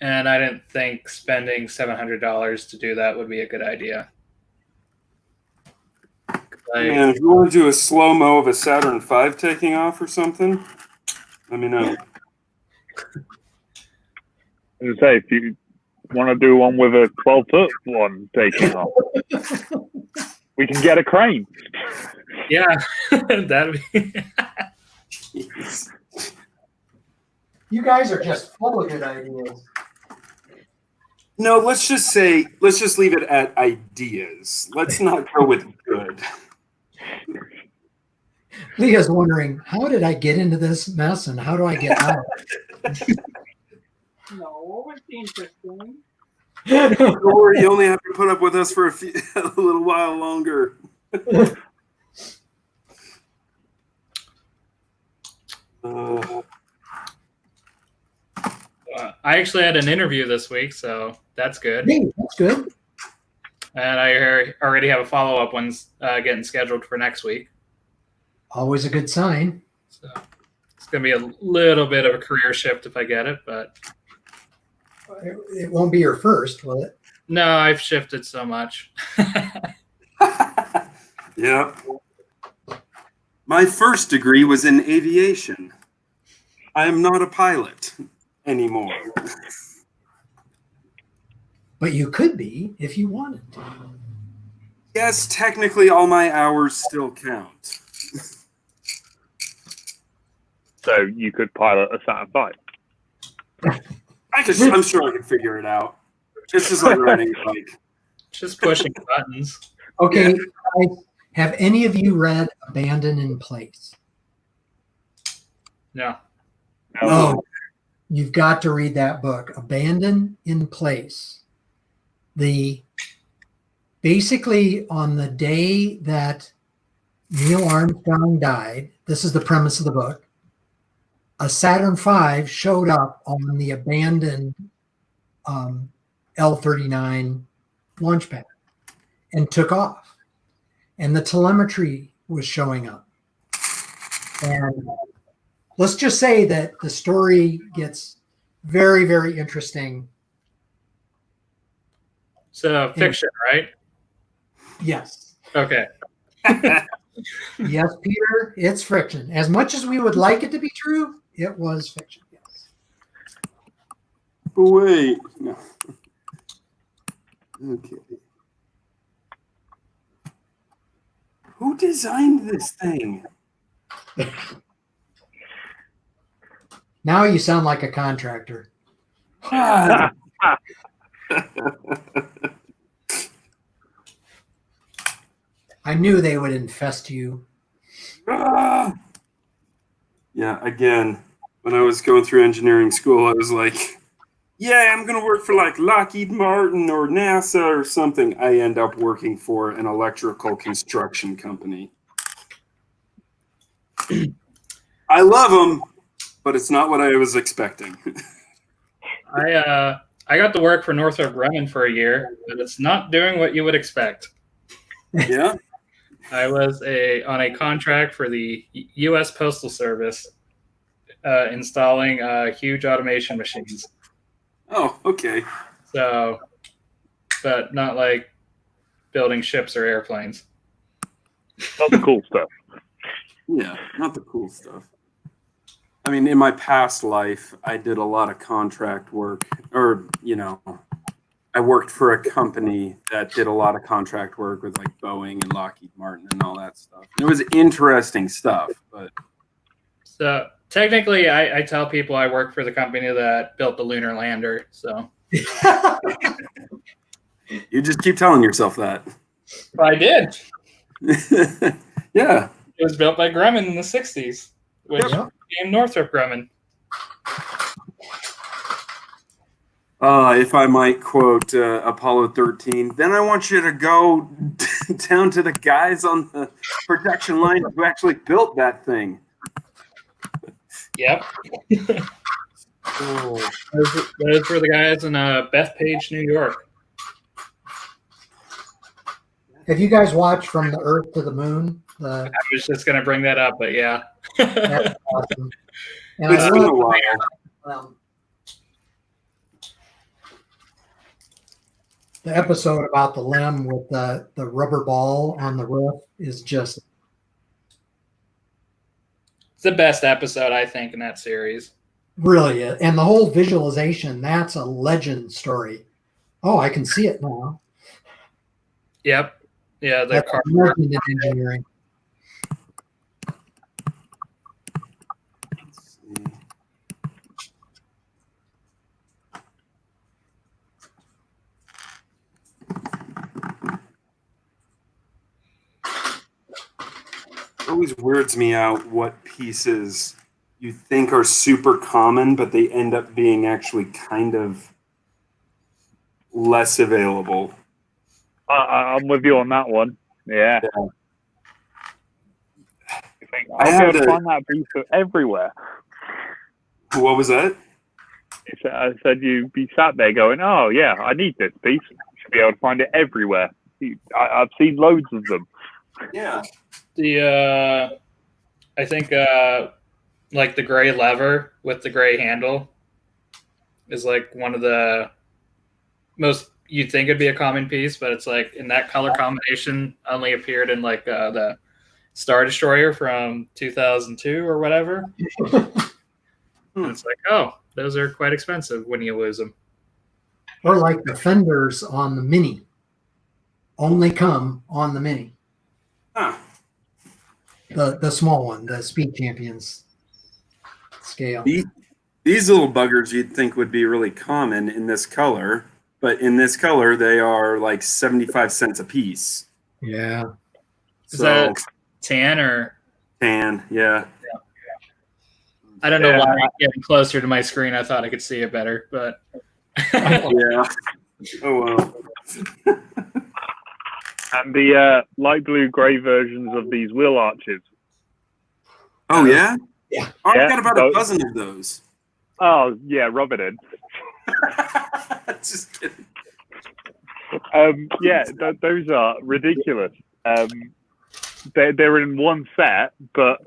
And I didn't think spending $700 to do that would be a good idea. Man, if you want to do a slow-mo of a Saturn V taking off or something, let me know. As I say, if you want to do one with a 12-foot one taking off, we can get a crane. Yeah, that'd be. Jeez. You guys are just full of good ideas. No, let's just leave it at ideas. Let's not go with good. Leah's wondering, how did I get into this mess and how do I get out? No, it's interesting. Don't worry, you only have to put up with us for a little while longer. I actually had an interview this week, so that's good. Hey, that's good. And I already have a follow-up one's getting scheduled for next week. Always a good sign. So it's going to be a little bit of a career shift if I get it, but It won't be your first, will it? no, I've shifted so much. Yeah. My first degree was in aviation. I am not a pilot anymore. But you could be if you wanted to. Yes, technically all my hours still count. So you could pilot a Saturn V. I'm sure I could figure it out. It's just like riding a bike. Just pushing buttons. Okay, guys, have any of you read Abandoned in Place? No. Oh, you've got to read that book, Abandoned in Place. Basically on the day that Neil Armstrong died, this is the premise of the book, a Saturn V showed up on the abandoned L-39 launch pad and took off. And the telemetry was showing up. And let's just say that the story gets very, very interesting So fiction, right? Yes. Okay. Yes, Peter, it's fiction. As much as we would like it to be true, it was fiction. Yes. Wait. No. Okay. Who designed this thing? Now you sound like a contractor. God. I knew they would infest you. Ah! Yeah, again, when I was going through engineering school, I was like, yeah, I'm going to work for like Lockheed Martin or NASA or something. I end up working for an electrical construction company. I love them, but it's not what I was expecting. I got to work for Northrop Grumman for a year, but it's not doing what you would expect. Yeah? I was on a contract for the U.S. Postal Service, installing huge automation machines. Oh, okay. So, but not like building ships or airplanes. Not the cool stuff. Yeah, not the cool stuff. I mean, in my past life, I did a lot of contract work, or, I worked for a company that did a lot of contract work with like Boeing and Lockheed Martin and all that stuff. And it was interesting stuff, but So technically, I tell people I work for the company that built the lunar lander. So you just keep telling yourself that. I did. Yeah. It was built by Grumman in the 60s, which became Northrop Grumman. If I might quote Apollo 13, then I want you to go down to the guys on the production line who actually built that thing. Yep. Oh. Those were the guys in Bethpage, New York. Have you guys watched From the Earth to the Moon? I was just going to bring that up, but yeah. That's awesome. And It's I been a love while. the episode about the limb with the rubber ball on the roof is just It's the best episode, I think, in that series. really it. And the whole visualization, that's a legend story. Oh, I can see it now. Yep. Yeah, the That's car. legend in engineering. It always weirds me out what pieces you think are super common, but they end up being actually kind of less available. I'm with you on that one. Yeah. I I'll had be able to a- find that piece everywhere. What was that? I said you'd be sat there going, oh, yeah, I need this piece. You should be able to find it everywhere. I've seen loads of them. Yeah. I think like the gray lever with the gray handle is like one of the most, you'd think it'd be a common piece, but it's like in that color combination only appeared in like the Star Destroyer from 2002 or whatever. And it's like, oh, those are quite expensive when you lose them. Or like the fenders on the Mini. Only come on the Mini. Huh. The small one, the Speed Champions scale. These little buggers you'd think would be really common in this color, but in this color they are like 75 cents a piece. Yeah. Is that tan or tan? Yeah. I don't know why getting closer to my screen I thought I could see it better, but Yeah. Oh well. And the light blue grey versions of these wheel arches. Oh yeah? Yeah. I've Yeah, got about a dozen of those. Oh, yeah, rub it in. Just kidding. Yeah, those are ridiculous. They're in one set, but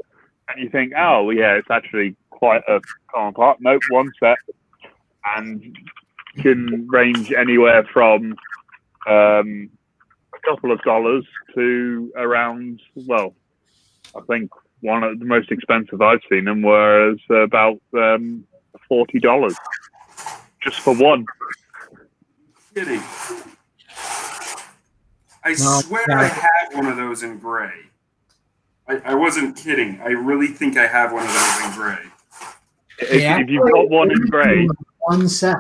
you think, oh, yeah, it's actually quite a common part. Nope, one set. And can range anywhere from a couple of dollars to around, well, I think one of the most expensive I've seen them was about $40 just for one. Kidding. I No, swear yeah. I have one of those in gray. I wasn't kidding. I really think I have one of those in gray. If you've got one in gray, one set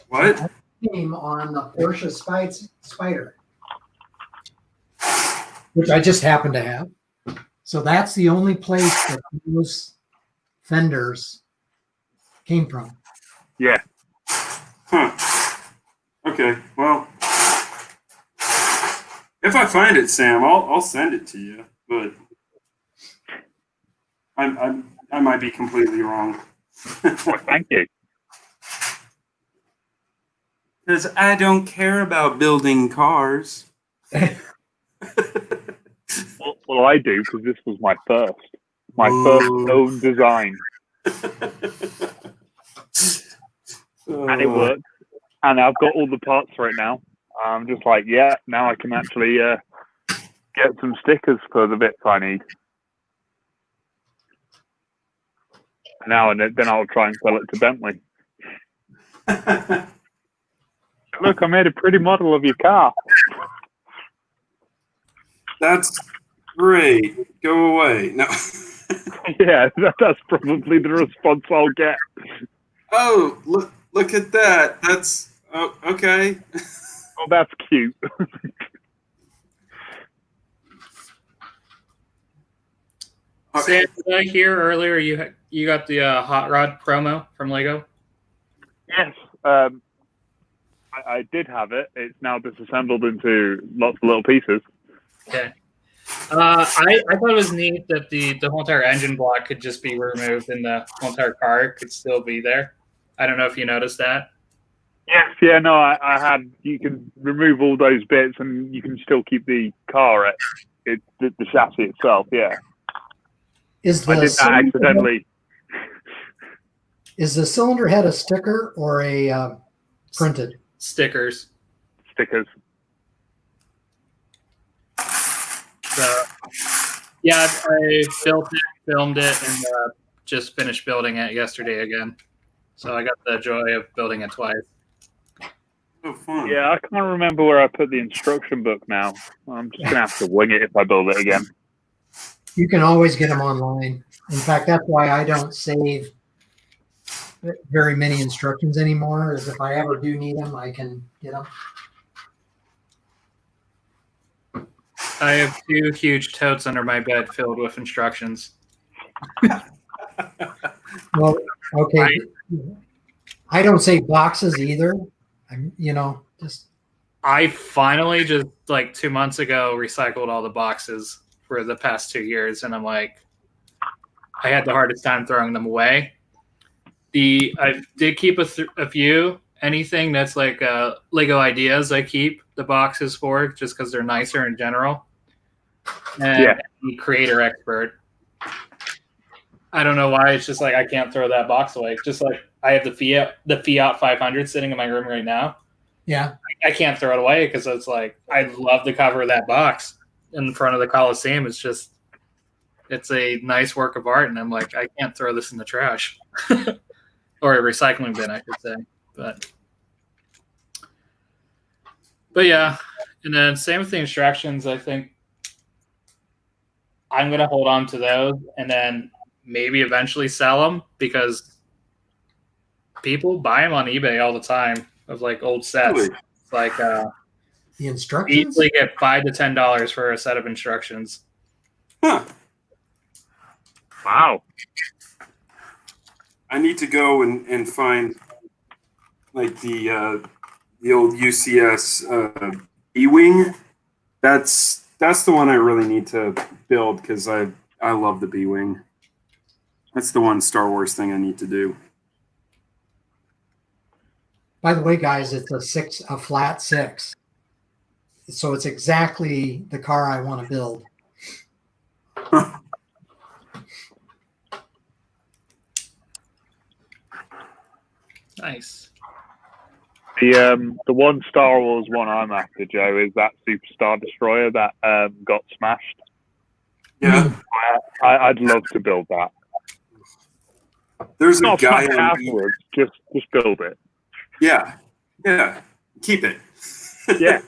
What? came on the Porsche Spider, which I just happen to have. So that's the only place that those fenders came from. yeah. Huh. Okay. Well, if I find it, Sam, I'll send it to you. But I might be completely wrong. Well, thank you. Because I don't care about building cars. Well, I do, because this was my first own design, and it worked. And I've got all the parts for it now. I'm just like, yeah, now I can actually get some stickers for the bits I need. Now and then I'll try and sell it to Bentley. Look, I made a pretty model of your car. That's great. Go away. No. Yeah, that's probably the response I'll get. Oh, look at that. That's okay. Oh, that's cute. Sam, did I hear earlier you got the hot rod promo from Lego? Yes, I did have it. It's now disassembled into lots of little pieces. Okay. I thought it was neat that the whole entire engine block could just be removed and the whole entire car could still be there. I don't know if you noticed that. Yes, yeah, no, I had. You can remove all those bits, and you can still keep the car the chassis itself. Yeah, Is I the did that accidentally. Is the cylinder head a sticker or a printed? Stickers. Stickers. So, yeah, I built it, filmed it, and just finished building it yesterday again. So I got the joy of building it twice. Oh, fun. Yeah, I can't remember where I put the instruction book now. I'm just gonna have to wing it if I build it again. You can always get them online. In fact, that's why I don't save very many instructions anymore. Is if I ever do need them, I can get them. I have 2 huge totes under my bed filled with instructions. Well, okay. I don't save boxes either. I'm, just. I finally just like 2 months ago recycled all the boxes for the past 2 years, and I'm like, I had the hardest time throwing them away. I did keep a few. Anything that's like Lego ideas, I keep the boxes for just because they're nicer in general. And Yeah. the creator expert. I don't know why. It's just like I can't throw that box away. It's just like I have the Fiat 500 sitting in my room right now. Yeah. I can't throw it away because it's like I love the cover of that box in front of the Coliseum. It's a nice work of art, and I'm like, I can't throw this in the trash or a recycling bin, I should say. But yeah, and then same with the instructions. I think I'm gonna hold on to those and then maybe eventually sell them because people buy them on eBay all the time of like old sets. Really? It's like The instructions? easily get $5 to $10 for a set of instructions. Huh. Wow. I need to go and find like the old UCS B-wing. That's the one I really need to build because I love the B-wing. That's the one Star Wars thing I need to do. By the way, guys, it's a flat 6. So it's exactly the car I want to build. Nice. The one Star Wars one I'm after, Joe, is that Super Star Destroyer that got smashed. Yeah. I'd love to build that. There's a Not guy smash on afterwards, just build it. Yeah. Keep it. Yeah.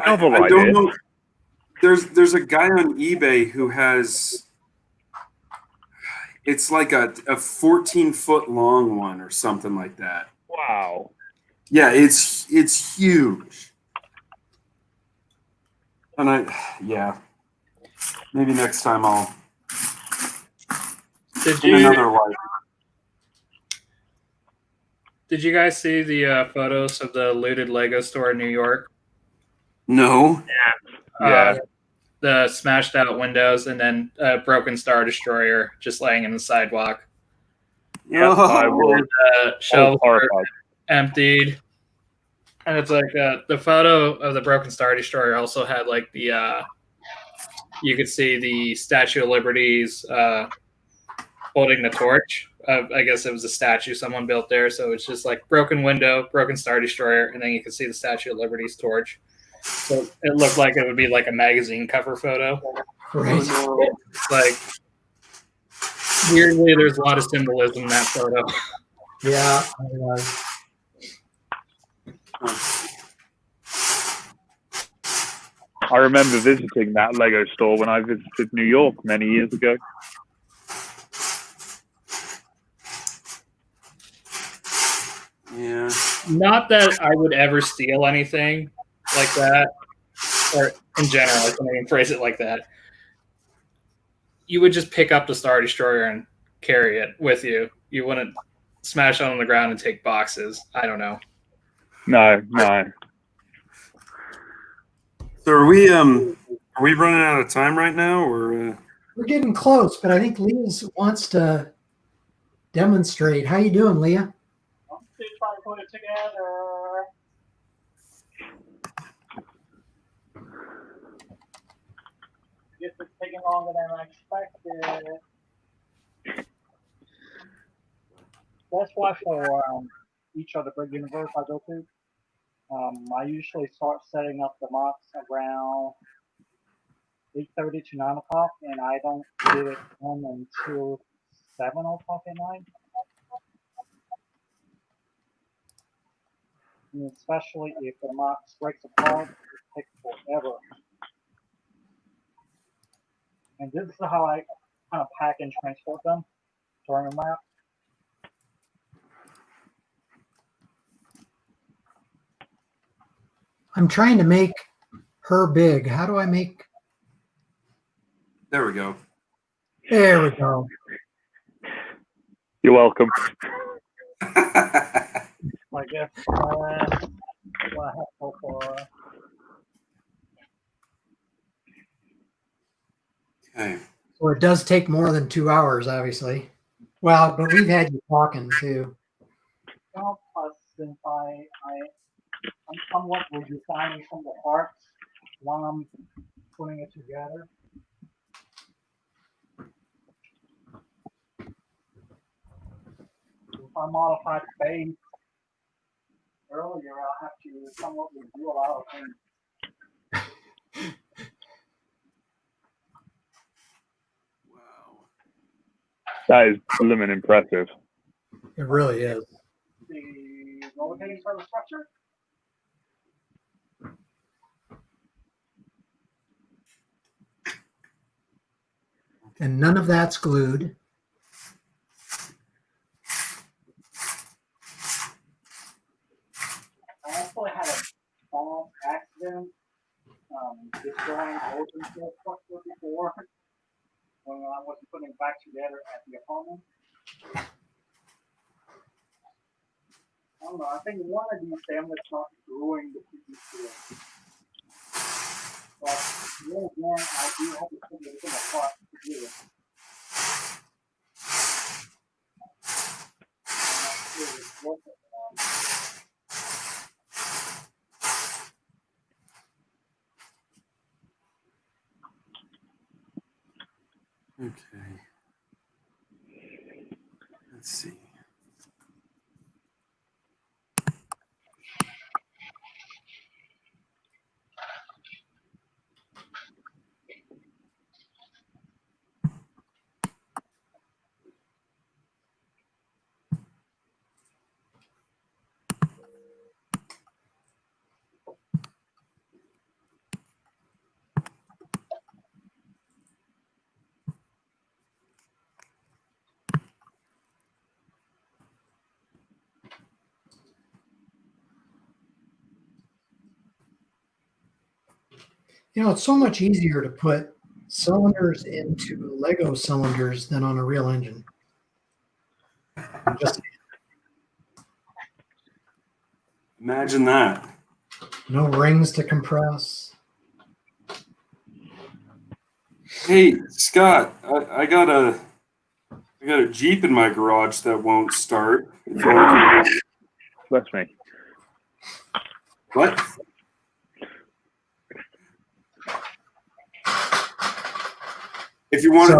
Novel I don't idea. know. There's a guy on eBay who has, it's like a 14-foot long one or something like that. Wow. Yeah, it's huge. And maybe next time I'll in another life. Did you guys see the photos of the looted Lego store in New York? No. Yeah. The smashed out windows and then a broken Star Destroyer just laying in the sidewalk. Yep, I was Shelves were horrified. emptied. And it's like the photo of the broken Star Destroyer also had like the you could see the Statue of Liberty's holding the torch. I guess it was a statue someone built there, so it's just like broken window, broken Star Destroyer, and then you can see the Statue of Liberty's torch. So it looked like it would be like a magazine cover photo. Right. Like weirdly, there's a lot of symbolism in that photo. Yeah. I remember visiting that Lego store when I visited New York many years ago. Yeah. Not that I would ever steal anything like that, or in general, I can't even phrase it like that. You would just pick up the Star Destroyer and carry it with you. You wouldn't smash it on the ground and take boxes. I don't know. No. So are we running out of time right now, or? We're getting close, but I think Leah wants to demonstrate. How you doing, Leah? I'm still trying to put it together. Guess it's taking longer than I expected. That's why for each of the big universe I go to, I usually start setting up the mocks around 8:30 to 9 o'clock, and I don't get it done until 7 o'clock at night. And especially if the mocks breaks apart, it takes forever. And this is how I kind of pack and transport them during the map. I'm trying to make her big. How do I make? There we go. There we go. You're welcome. I guess what I have so far. Okay. So it does take more than 2 hours, obviously. Well, but we've had you talking too. Well, since I'm somewhat redesigning some of the parts while I'm putting it together. If I modified the base earlier, I'll have to somewhat redo a lot of things. Wow. That is blooming impressive. It really is. The rotating surface structure. And none of that's glued. I actually had a small accident destroying the open structure before when I wasn't putting it back together at the apartment. I don't know, I think one of these families not gluing the pieces to it. But then again, I do have to put it in a pot to do it. I'm not sure it's worth it or not. Okay. Let's see. It's so much easier to put cylinders into Lego cylinders than on a real engine. Just Imagine that. no rings to compress. Hey, Scott, I got a Jeep in my garage that won't start. If you want to- Bless me. What? If you want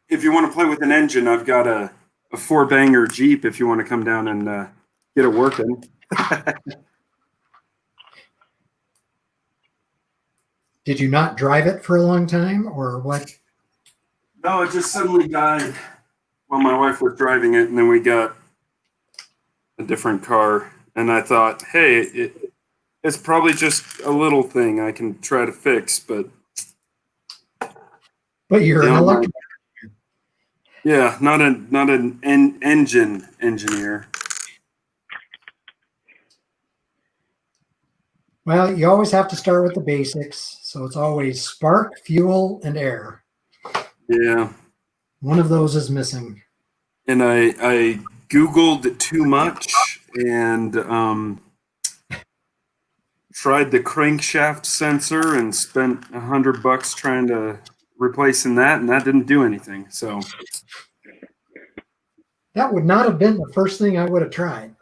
to play with an engine, I've got a 4-banger Jeep. If you want to come down and get it working. Did you not drive it for a long time, or what? No, it just suddenly died while my wife was driving it, and then we got a different car. And I thought, hey, it's probably just a little thing I can try to fix, but You're an electric. yeah, not an engine engineer. Well, you always have to start with the basics. So it's always spark, fuel, and air. Yeah. One of those is missing. And I Googled too much and tried the crankshaft sensor and spent $100 trying to replacing that, and that didn't do anything. So That would not have been the first thing I would have tried.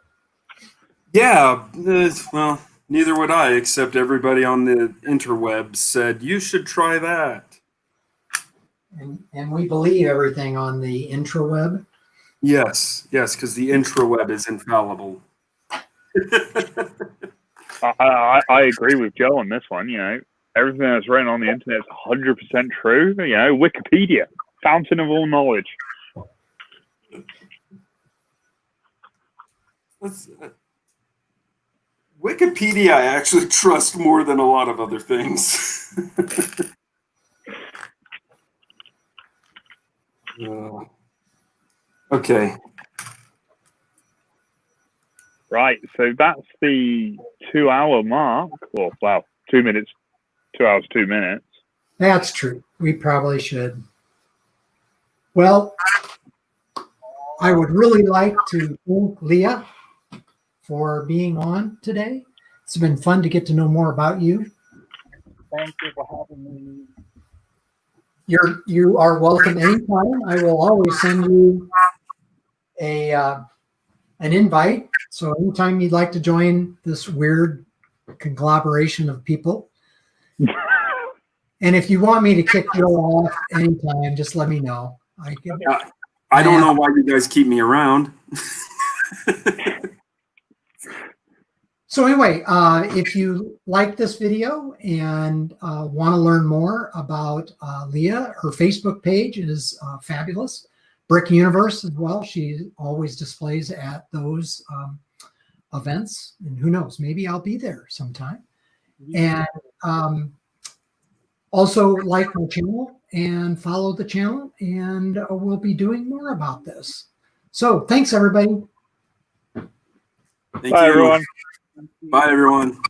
yeah, well, neither would I, except everybody on the interwebs said you should try that. And we believe everything on the intraweb. Yes, because the intraweb is infallible. I agree with Joe on this one. Everything that's written on the internet is 100% true. Wikipedia, fountain of all knowledge. Wikipedia I actually trust more than a lot of other things. Okay. Right, so that's the 2-hour mark. Well, wow, 2 minutes, 2 hours, 2 minutes. That's true. We probably should. Well, I would really like to thank Lia for being on today. It's been fun to get to know more about you. Thank you for having me. You are welcome anytime. I will always send you an invite. So anytime you'd like to join this weird conglomeration of people. And if you want me to kick Joe off anytime, just let me know. I don't know why you guys keep me around. So anyway, if you like this video and want to learn more about Lia, her Facebook page is fabulous. Brick Universe as well. She always displays at those events. And who knows, maybe I'll be there sometime. And also like my channel and follow the channel. And we'll be doing more about this. So thanks, everybody. Thank Bye, you. everyone. Bye, everyone.